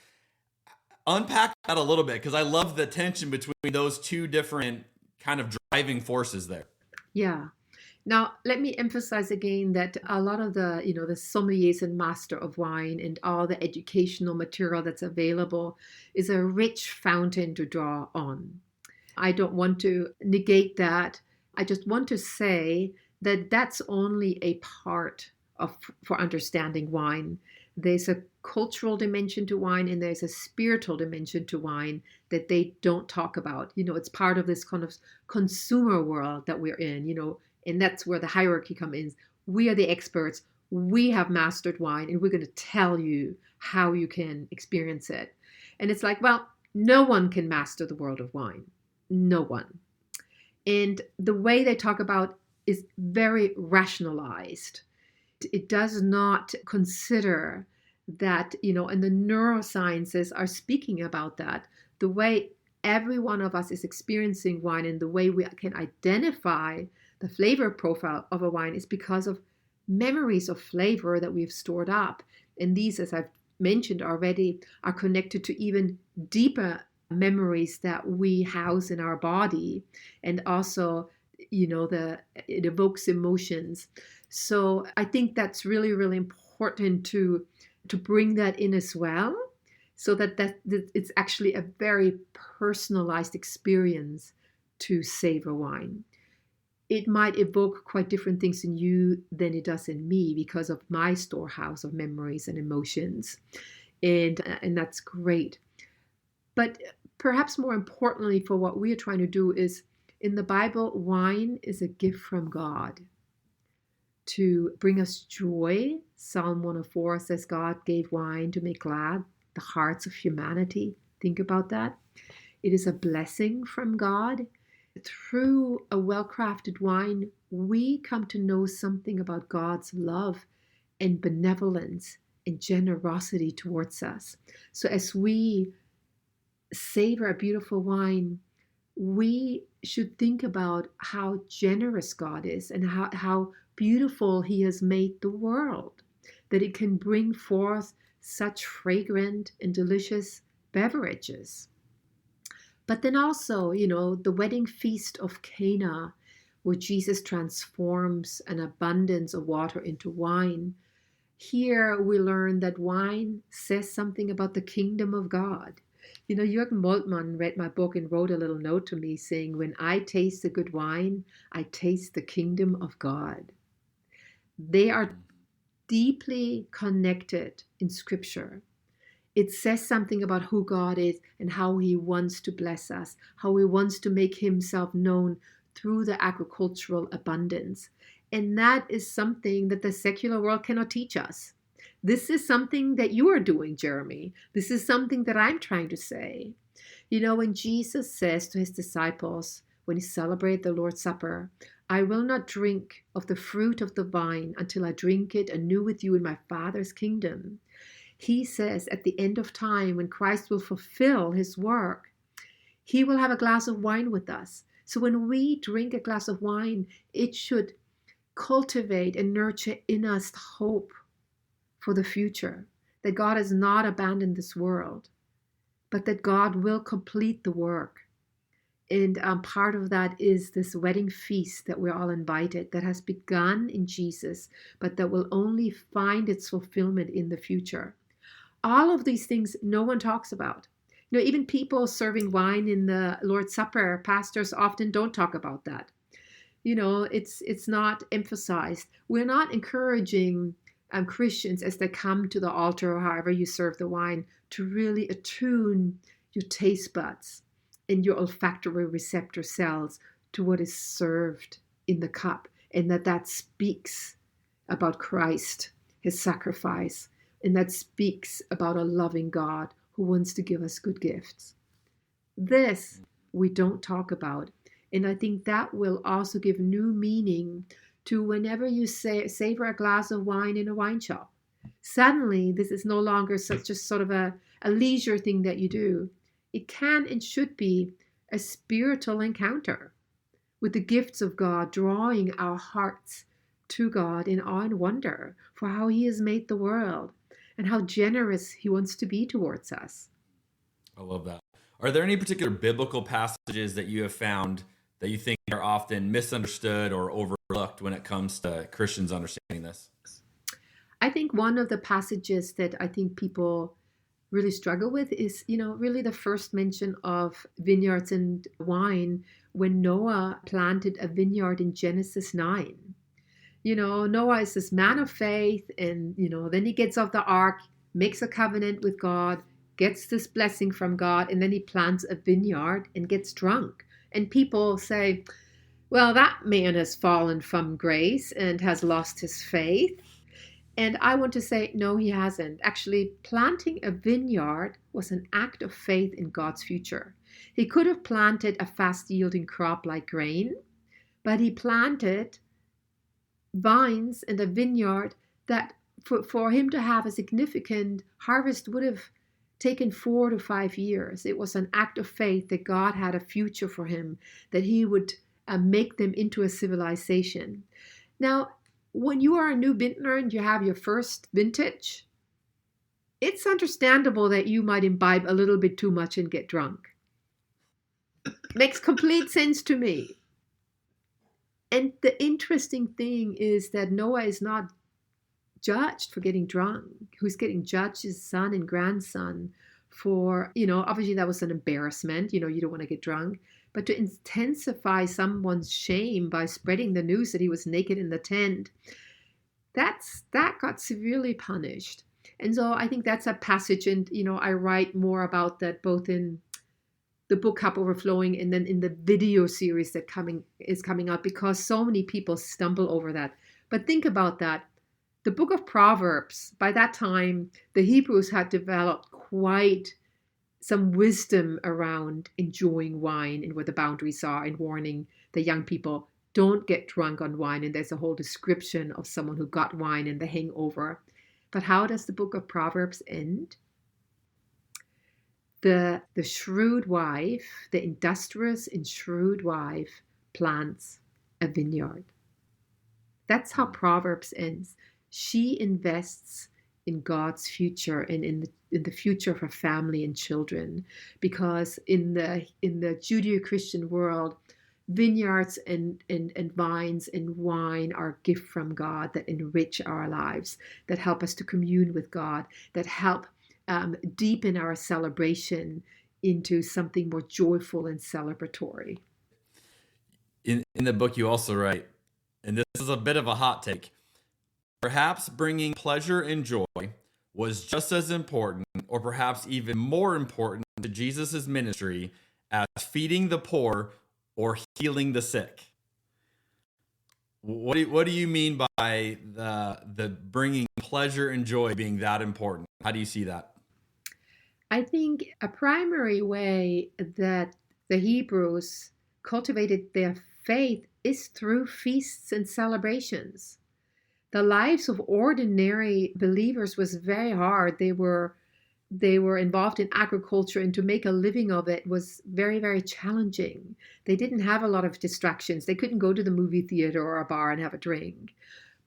Unpack that a little bit, because I love the tension between those two different kind of driving forces there. Yeah. Now, let me emphasize again that a lot of the sommeliers and master of wine and all the educational material that's available is a rich fountain to draw on. I don't want to negate that. I just want to say that that's only a part for understanding wine. There's a cultural dimension to wine and there's a spiritual dimension to wine that they don't talk about. It's part of this kind of consumer world that we're in, and that's where the hierarchy comes in. We are the experts. We have mastered wine and we're going to tell you how you can experience it. And it's like, well, no one can master the world of wine. No one. And the way they talk about is very rationalized. It does not consider that, and the neurosciences are speaking about that, the way every one of us is experiencing wine and the way we can identify the flavor profile of a wine is because of memories of flavor that we've stored up. And these, as I've mentioned already, are connected to even deeper memories that we house in our body. And also, it evokes emotions. So I think that's really, really important to bring that in as well, so that it's actually a very personalized experience to savor wine. It might evoke quite different things in you than it does in me because of my storehouse of memories and emotions. And that's great. But perhaps more importantly for what we are trying to do is, in the Bible, wine is a gift from God to bring us joy. Psalm 104 says God gave wine to make glad the hearts of humanity. Think about that. It is a blessing from God. Through a well-crafted wine, we come to know something about God's love and benevolence and generosity towards us. So as we savor a beautiful wine, we should think about how generous God is and how beautiful He has made the world, that it can bring forth such fragrant and delicious beverages. But then also, the wedding feast of Cana, where Jesus transforms an abundance of water into wine. Here we learn that wine says something about the kingdom of God. Jürgen Moltmann read my book and wrote a little note to me saying, when I taste the good wine, I taste the kingdom of God. They are deeply connected in Scripture. It says something about who God is and how He wants to bless us, how He wants to make Himself known through the agricultural abundance. And that is something that the secular world cannot teach us. This is something that you are doing, Jeremy. This is something that I'm trying to say. When Jesus says to His disciples, when He celebrated the Lord's Supper, I will not drink of the fruit of the vine until I drink it anew with you in my Father's kingdom. He says at the end of time, when Christ will fulfill His work, He will have a glass of wine with us. So when we drink a glass of wine, it should cultivate and nurture in us hope for the future, that God has not abandoned this world, but that God will complete the work. And part of that is this wedding feast that we're all invited, that has begun in Jesus, but that will only find its fulfillment in the future. All of these things no one talks about. Even people serving wine in the Lord's Supper, pastors often don't talk about that. It's not emphasized. We're not encouraging Christians as they come to the altar or however you serve the wine to really attune your taste buds in your olfactory receptor cells to what is served in the cup, and that speaks about Christ, his sacrifice, and that speaks about a loving God who wants to give us good gifts. This we don't talk about, and I think that will also give new meaning to whenever you savor a glass of wine in a wine shop. Suddenly, this is no longer just sort of a leisure thing that you do. It can and should be a spiritual encounter with the gifts of God, drawing our hearts to God in awe and wonder for how he has made the world and how generous he wants to be towards us. I love that. Are there any particular biblical passages that you have found that you think are often misunderstood or overlooked when it comes to Christians understanding this? I think one of the passages that I think people really struggle with is, really the first mention of vineyards and wine when Noah planted a vineyard in Genesis 9. Noah is this man of faith, and, then he gets off the ark, makes a covenant with God, gets this blessing from God, and then he plants a vineyard and gets drunk. And people say, well, that man has fallen from grace and has lost his faith. And I want to say, no, he hasn't. Actually, planting a vineyard was an act of faith in God's future. He could have planted a fast-yielding crop like grain, but he planted vines and a vineyard that for him to have a significant harvest would have taken 4 to 5 years. It was an act of faith that God had a future for him, that he would make them into a civilization. Now, when you are a new vintner and you have your first vintage, it's understandable that you might imbibe a little bit too much and get drunk. Makes complete sense to me. And the interesting thing is that Noah is not judged for getting drunk. Who's getting judged is son and grandson for, obviously that was an embarrassment. You don't want to get drunk. But to intensify someone's shame by spreading the news that he was naked in the tent, that got severely punished. And so I think that's a passage, and I write more about that both in the book Cup Overflowing and then in the video series that is coming out, because so many people stumble over that. But think about that. The book of Proverbs, by that time, the Hebrews had developed quite some wisdom around enjoying wine and where the boundaries are, and warning the young people, don't get drunk on wine. And there's a whole description of someone who got wine and the hangover. But how does the book of Proverbs end? The shrewd wife, the industrious and shrewd wife, plants a vineyard. That's how Proverbs ends. She invests in God's future and in the future of her family and children, because in the Judeo-Christian world, vineyards and vines and wine are a gift from God that enrich our lives, that help us to commune with God, that help deepen our celebration into something more joyful and celebratory. In the book, you also write, and this is a bit of a hot take, perhaps bringing pleasure and joy was just as important, or perhaps even more important, to Jesus' ministry as feeding the poor or healing the sick. What do you mean by the bringing pleasure and joy being that important? How do you see that? I think a primary way that the Hebrews cultivated their faith is through feasts and celebrations. The lives of ordinary believers was very hard. They were involved in agriculture, and to make a living of it was very, very challenging. They didn't have a lot of distractions. They couldn't go to the movie theater or a bar and have a drink.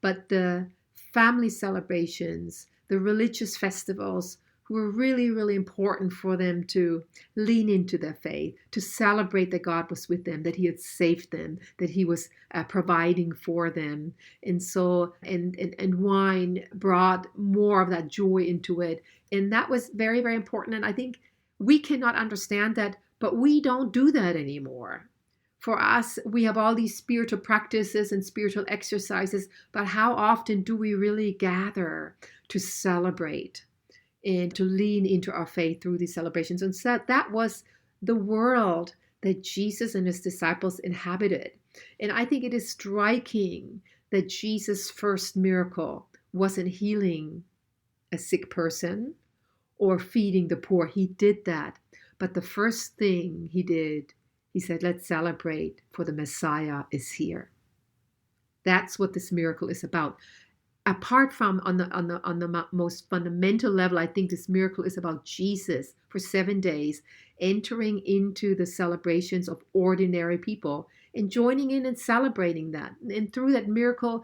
But the family celebrations, the religious festivals, were really, really important for them to lean into their faith, to celebrate that God was with them, that he had saved them, that he was providing for them. And so, and wine brought more of that joy into it. And that was very, very important. And I think we cannot understand that, but we don't do that anymore. For us, we have all these spiritual practices and spiritual exercises, but how often do we really gather to celebrate and to lean into our faith through these celebrations? And so that was the world that Jesus and his disciples inhabited. And I think it is striking that Jesus' first miracle wasn't healing a sick person or feeding the poor. He did that. But the first thing he did, he said, let's celebrate, for the Messiah is here. That's what this miracle is about. Apart from on the most fundamental level, I think this miracle is about Jesus for 7 days entering into the celebrations of ordinary people and joining in and celebrating that. And through that miracle,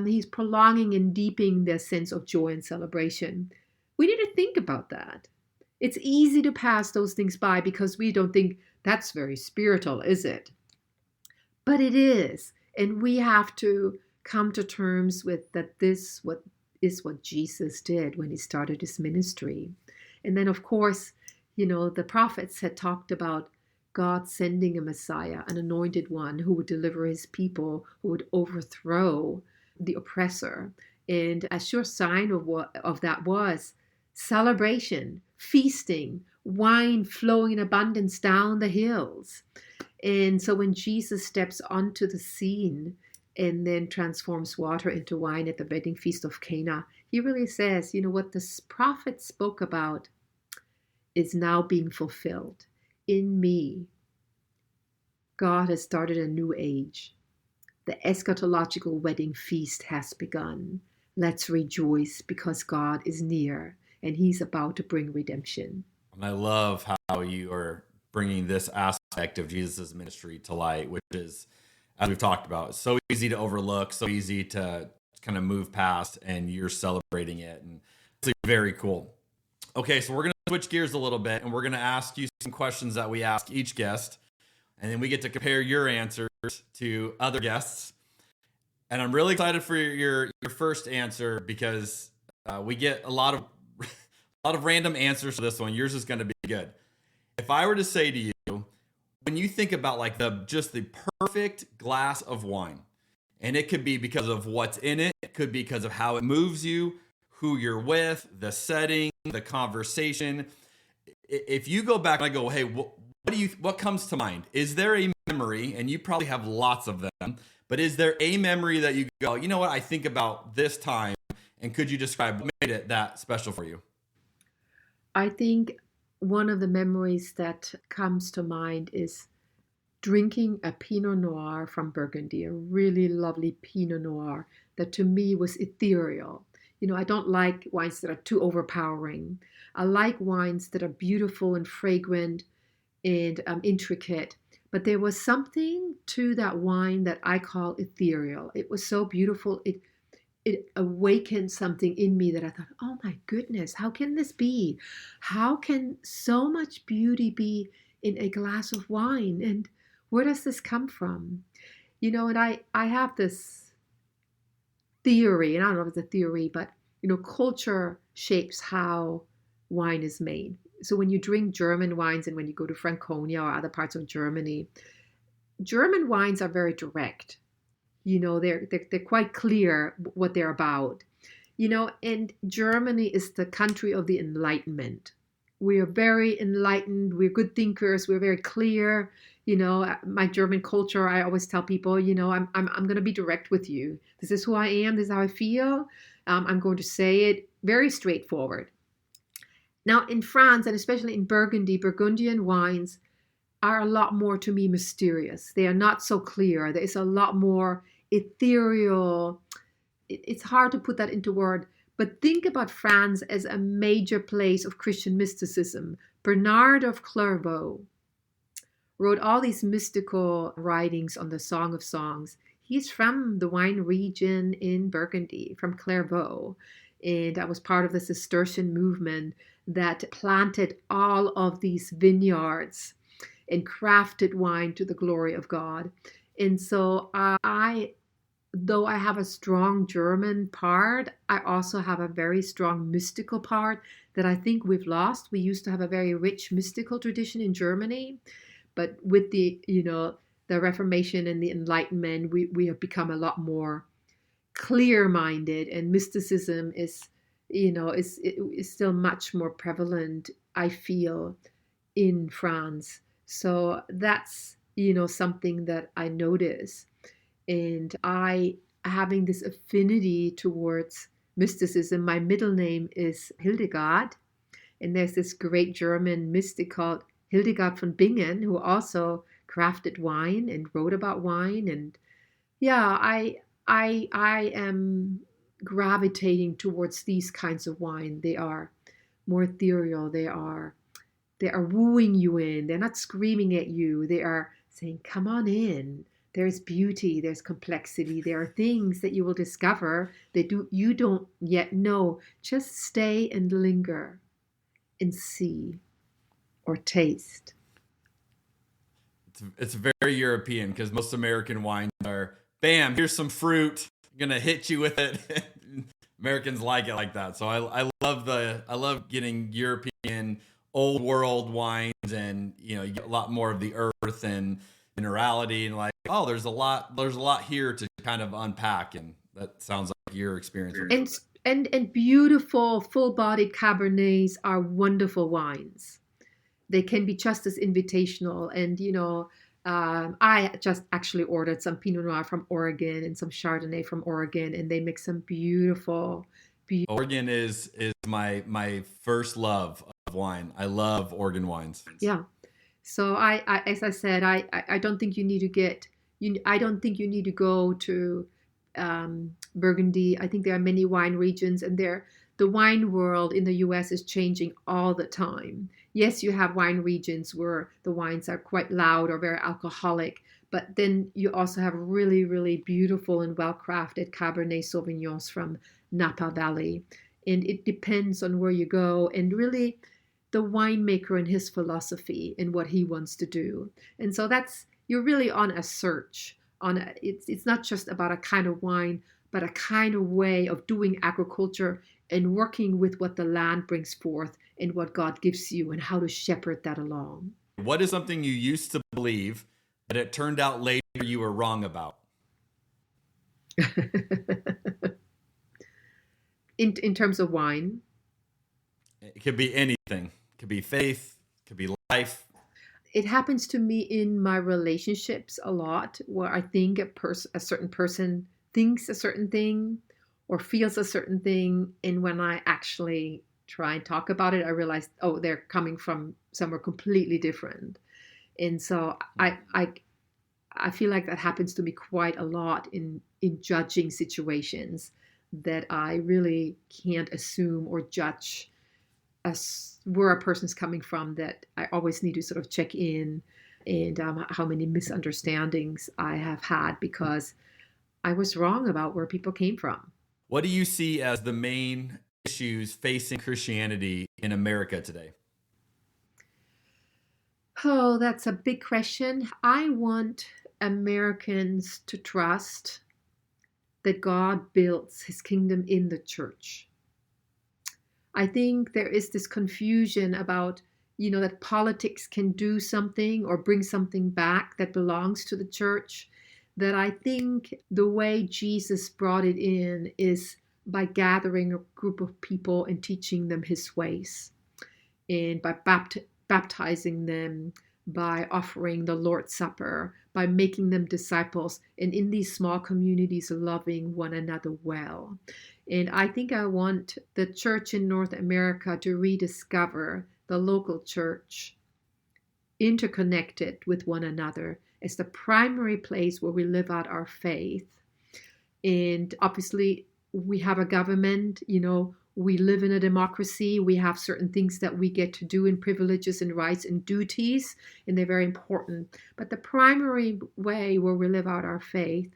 he's prolonging and deepening their sense of joy and celebration. We need to think about that. It's easy to pass those things by because we don't think that's very spiritual, is it? But it is. And we have to come to terms with that this is what Jesus did when he started his ministry. And then, of course, the prophets had talked about God sending a Messiah, an anointed one who would deliver his people, who would overthrow the oppressor. And a sure sign of that was celebration, feasting, wine flowing in abundance down the hills. And so when Jesus steps onto the scene and then transforms water into wine at the wedding feast of Cana, he really says, what the prophet spoke about is now being fulfilled. In me, God has started a new age. The eschatological wedding feast has begun. Let's rejoice because God is near and he's about to bring redemption. And I love how you are bringing this aspect of Jesus' ministry to light, which is, as we've talked about, so easy to overlook, so easy to kind of move past, and you're celebrating it. And it's very cool. Okay, so we're going to switch gears a little bit, and we're going to ask you some questions that we ask each guest, and then we get to compare your answers to other guests. And I'm really excited for your first answer because we get a lot of random answers to this one. Yours is going to be good. If I were to say to you, when you think about like the perfect glass of wine, and it could be because of what's in it, it could be because of how it moves you, who you're with, the setting, the conversation. If you go back and I go, hey, what comes to mind? Is there a memory, and you probably have lots of them, but is there a memory that you go, you know what, I think about this time, and could you describe what made it that special for you? I think one of the memories that comes to mind is drinking a Pinot Noir from Burgundy, a really lovely Pinot Noir that to me was ethereal. I don't like wines that are too overpowering. I like wines that are beautiful and fragrant and intricate. But there was something to that wine that I call ethereal. It was so beautiful. It awakened something in me that I thought, oh my goodness, how can this be? How can so much beauty be in a glass of wine? And where does this come from? And I have this theory, and I don't know if it's a theory, but culture shapes how wine is made. So when you drink German wines and when you go to Franconia or other parts of Germany, German wines are very direct. They're quite clear what they're about. And Germany is the country of the Enlightenment. We are very enlightened. We're good thinkers. We're very clear. My German culture, I always tell people, I'm going to be direct with you. This is who I am. This is how I feel. I'm going to say it very straightforward. Now in France, and especially in Burgundy, Burgundian wines are a lot more, to me, mysterious. They are not so clear. There is a lot more ethereal. It's hard to put that into word, but think about France as a major place of Christian mysticism. Bernard of Clairvaux wrote all these mystical writings on the Song of Songs. He's from the wine region in Burgundy, from Clairvaux, and I was part of the Cistercian movement that planted all of these vineyards and crafted wine to the glory of God. And so though I have a strong German part, I also have a very strong mystical part that I think we've lost. We used to have a very rich mystical tradition in Germany, but with the Reformation and the Enlightenment, we have become a lot more clear-minded, and mysticism is still much more prevalent, I feel, in France. So that's, something that I notice. And I having this affinity towards mysticism. My middle name is Hildegard. And there's this great German mystic called Hildegard von Bingen, who also crafted wine and wrote about wine. And yeah, I am gravitating towards these kinds of wine. They are more ethereal. They are wooing you in. They're not screaming at you. They are saying, come on in. There's beauty, there's complexity. There are things that you will discover that you don't yet know. Just stay and linger and see or taste. It's very European, because most American wines are, bam, here's some fruit, I'm gonna hit you with it. Americans like it like that. So I love getting European old world wines, and you get a lot more of the earth and minerality, and like, oh, there's a lot here to kind of unpack, and that sounds like your experience. And beautiful full-bodied Cabernets are wonderful wines. They can be just as invitational. And I just actually ordered some Pinot Noir from Oregon and some Chardonnay from Oregon, and they make some beautiful. Oregon is my first love of wine. I love Oregon wines. Yeah. So I as I said, I don't think you need to I don't think you need to go to Burgundy. I think there are many wine regions, and the wine world in the US is changing all the time. Yes, you have wine regions where the wines are quite loud or very alcoholic, but then you also have really, really beautiful and well-crafted Cabernet Sauvignons from Napa Valley. And it depends on where you go, and really the winemaker and his philosophy and what he wants to do. And so you're really on a search. It's not just about a kind of wine, but a kind of way of doing agriculture and working with what the land brings forth and what God gives you, and how to shepherd that along. What is something you used to believe that it turned out later you were wrong about? In terms of wine? It could be anything. It could be faith, it could be life. It happens to me in my relationships a lot, where I think a certain person thinks a certain thing or feels a certain thing, and when I actually try and talk about it, I realize, oh, they're coming from somewhere completely different. And so I feel like that happens to me quite a lot in judging situations, that I really can't assume or judge where a person's coming from, that I always need to sort of check in, and how many misunderstandings I have had because I was wrong about where people came from. What do you see as the main issues facing Christianity in America today? Oh, that's a big question. I want Americans to trust that God builds his kingdom in the church. I think there is this confusion about, that politics can do something or bring something back that belongs to the church, that I think the way Jesus brought it in is by gathering a group of people and teaching them his ways, and by baptizing them, by offering the Lord's Supper, by making them disciples, and in these small communities loving one another well. And I think I want the church in North America to rediscover the local church interconnected with one another as the primary place where we live out our faith. And obviously, we have a government, we live in a democracy. We have certain things that we get to do, and privileges and rights and duties, and they're very important. But the primary way where we live out our faith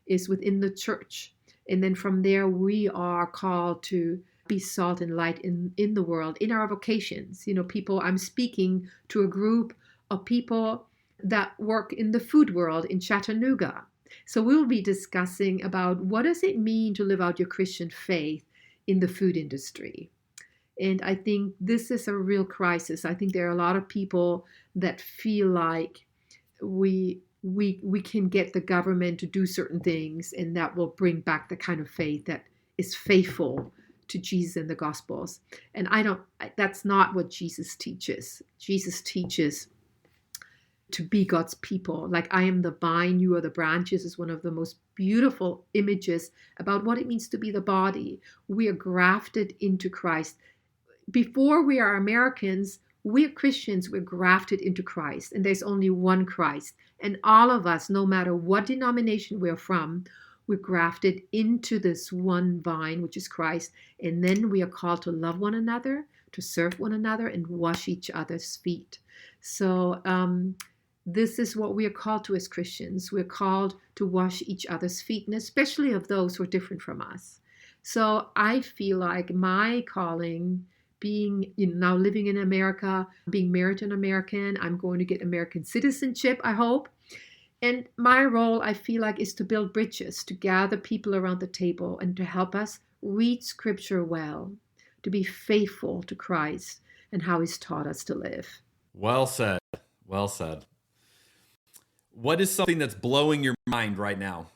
is within the church. And then from there, we are called to be salt and light in the world, in our vocations. I'm speaking to a group of people that work in the food world in Chattanooga. So we'll be discussing about what does it mean to live out your Christian faith in the food industry. And I think this is a real crisis. I think there are a lot of people that feel like we can get the government to do certain things, and that will bring back the kind of faith that is faithful to Jesus in the Gospels. And that's not what Jesus teaches. Jesus teaches to be God's people. Like, I am the vine, you are the branches, is one of the most beautiful images about what it means to be the body. We are grafted into Christ. Before we are Americans, we're Christians, we're grafted into Christ. And there's only one Christ. And all of us, no matter what denomination we're from, we're grafted into this one vine, which is Christ. And then we are called to love one another, to serve one another, and wash each other's feet. So this is what we are called to as Christians. We're called to wash each other's feet, and especially of those who are different from us. So I feel like my calling, being now living in America, being married to an American, I'm going to get American citizenship, I hope. And my role, I feel like, is to build bridges, to gather people around the table and to help us read Scripture well, to be faithful to Christ and how He's taught us to live. Well said. Well said. What is something that's blowing your mind right now?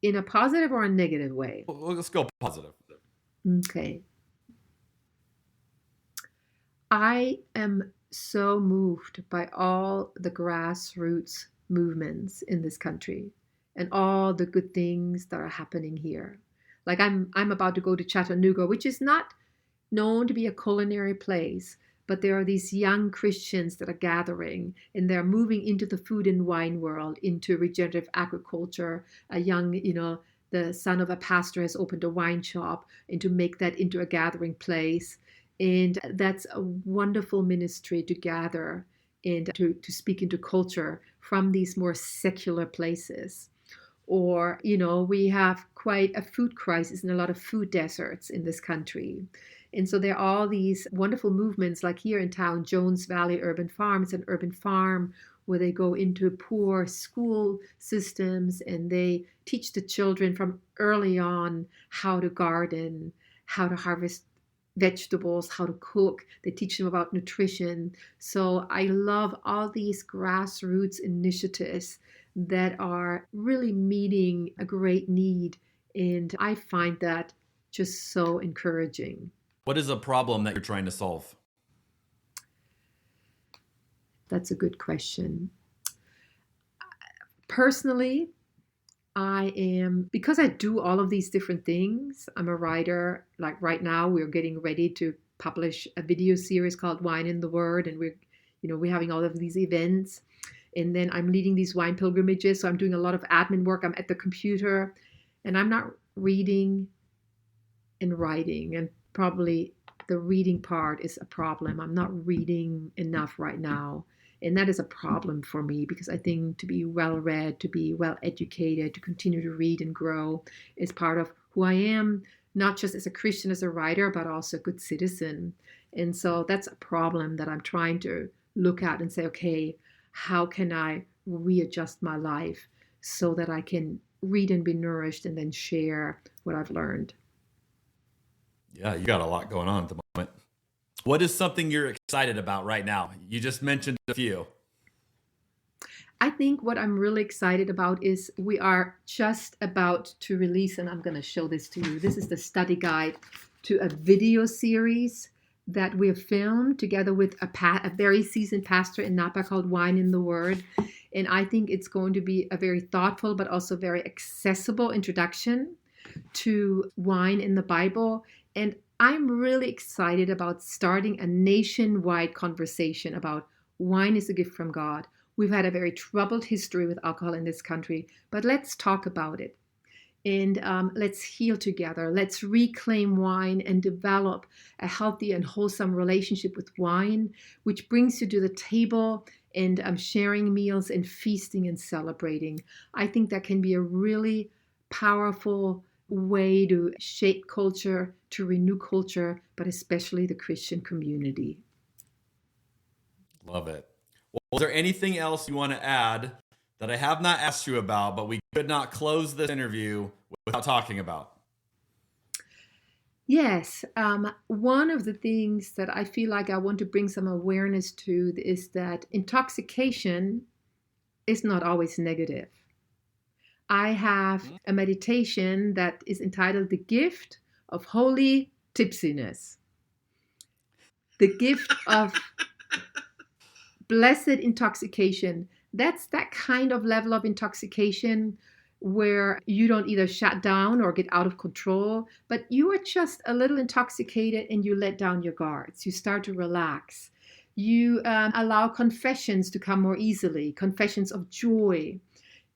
In a positive or a negative way? Well, let's go positive. Okay. I am so moved by all the grassroots movements in this country and all the good things that are happening here. Like, I'm about to go to Chattanooga, which is not known to be a culinary place, but there are these young Christians that are gathering, and they're moving into the food and wine world, into regenerative agriculture. A young, the son of a pastor has opened a wine shop, and to make that into a gathering place. And that's a wonderful ministry to gather and to speak into culture from these more secular places. Or, we have quite a food crisis and a lot of food deserts in this country. And so there are all these wonderful movements, like here in town, Jones Valley Urban Farm. It's an urban farm where they go into poor school systems and they teach the children from early on how to garden, how to harvest vegetables, how to cook. They teach them about nutrition. So I love all these grassroots initiatives that are really meeting a great need. And I find that just so encouraging. What is a problem that you're trying to solve? That's a good question. Personally, because I do all of these different things, I'm a writer. Like right now, we're getting ready to publish a video series called Wine in the Word, and we're having all of these events. And then I'm leading these wine pilgrimages, so I'm doing a lot of admin work. I'm at the computer, and I'm not reading and writing, and probably the reading part is a problem. I'm not reading enough right now. And that is a problem for me, because I think to be well read, to be well educated, to continue to read and grow is part of who I am, not just as a Christian, as a writer, but also a good citizen. And so that's a problem that I'm trying to look at and say, okay, how can I readjust my life so that I can read and be nourished and then share what I've learned? Yeah, you got a lot going on at the moment. What is something you're excited about right now? You just mentioned a few. I think what I'm really excited about is we are just about to release, and I'm going to show this to you. This is the study guide to a video series that we have filmed together with a very seasoned pastor in Napa called Wine in the Word. And I think it's going to be a very thoughtful but also very accessible introduction to wine in the Bible. And I'm really excited about starting a nationwide conversation about wine is a gift from God. We've had a very troubled history with alcohol in this country, but let's talk about it. And let's heal together. Let's reclaim wine and develop a healthy and wholesome relationship with wine, which brings you to the table and sharing meals and feasting and celebrating. I think that can be a really powerful way to shape culture, to renew culture, but especially the Christian community. Love it. Well, is there anything else you want to add that I have not asked you about, but we could not close this interview without talking about? Yes. One of the things that I feel like I want to bring some awareness to is that intoxication is not always negative. I have a meditation that is entitled The Gift of Holy tipsiness. The gift of blessed intoxication. That's that kind of level of intoxication where you don't either shut down or get out of control, but you are just a little intoxicated and you let down your guards. You start to relax. You allow confessions to come more easily, confessions of joy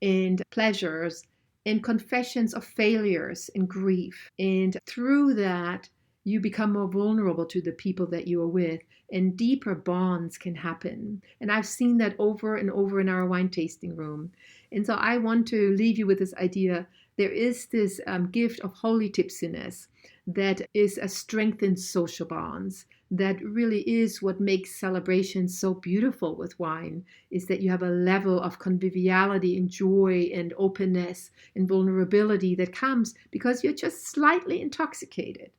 and pleasures, and confessions of failures and grief. And through that, you become more vulnerable to the people that you are with, and deeper bonds can happen. And I've seen that over and over in our wine tasting room. And so I want to leave you with this idea. There is this gift of holy tipsiness that is a strengthened social bonds. That really is what makes celebrations so beautiful with wine, is that you have a level of conviviality and joy and openness and vulnerability that comes because you're just slightly intoxicated.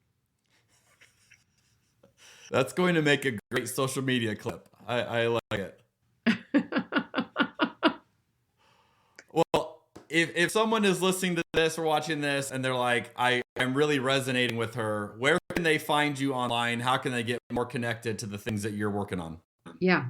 That's going to make a great social media clip. I like it. Well, if someone is listening to this or watching this and they're like, I'm really resonating with her, where can they find you online? How can they get more connected to the things that you're working on? Yeah,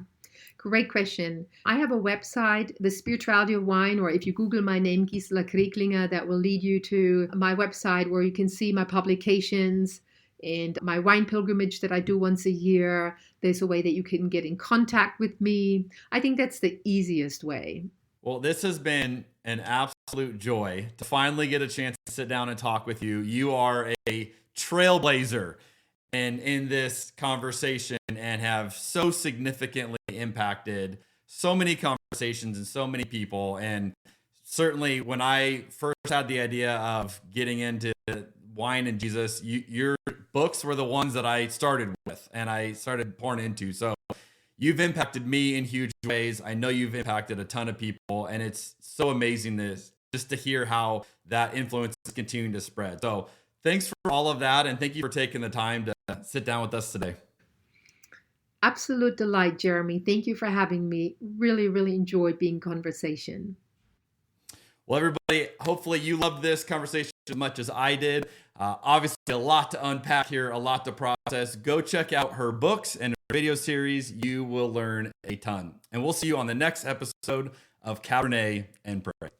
great question. I have a website, The Spirituality of Wine, or if you Google my name, Gisela Kreglinger, that will lead you to my website where you can see my publications and my wine pilgrimage that I do once a year. There's a way that you can get in contact with me. I think that's the easiest way. Well, this has been an absolute joy to finally get a chance to sit down and talk with you. You are a trailblazer and in this conversation and have so significantly impacted so many conversations and so many people. And certainly when I first had the idea of getting into wine and Jesus, your books were the ones that I started with and I started pouring into. So you've impacted me in huge ways. I know you've impacted a ton of people, and it's so amazing just to hear how that influence is continuing to spread. So thanks for all of that, and thank you for taking the time to sit down with us today. Absolute delight, Jeremy. Thank you for having me. Really, really enjoyed being in conversation. Well, everybody, hopefully you loved this conversation as much as I did. Obviously, a lot to unpack here, a lot to process. Go check out her books and her video series. You will learn a ton. And we'll see you on the next episode of Cabernet and Pray.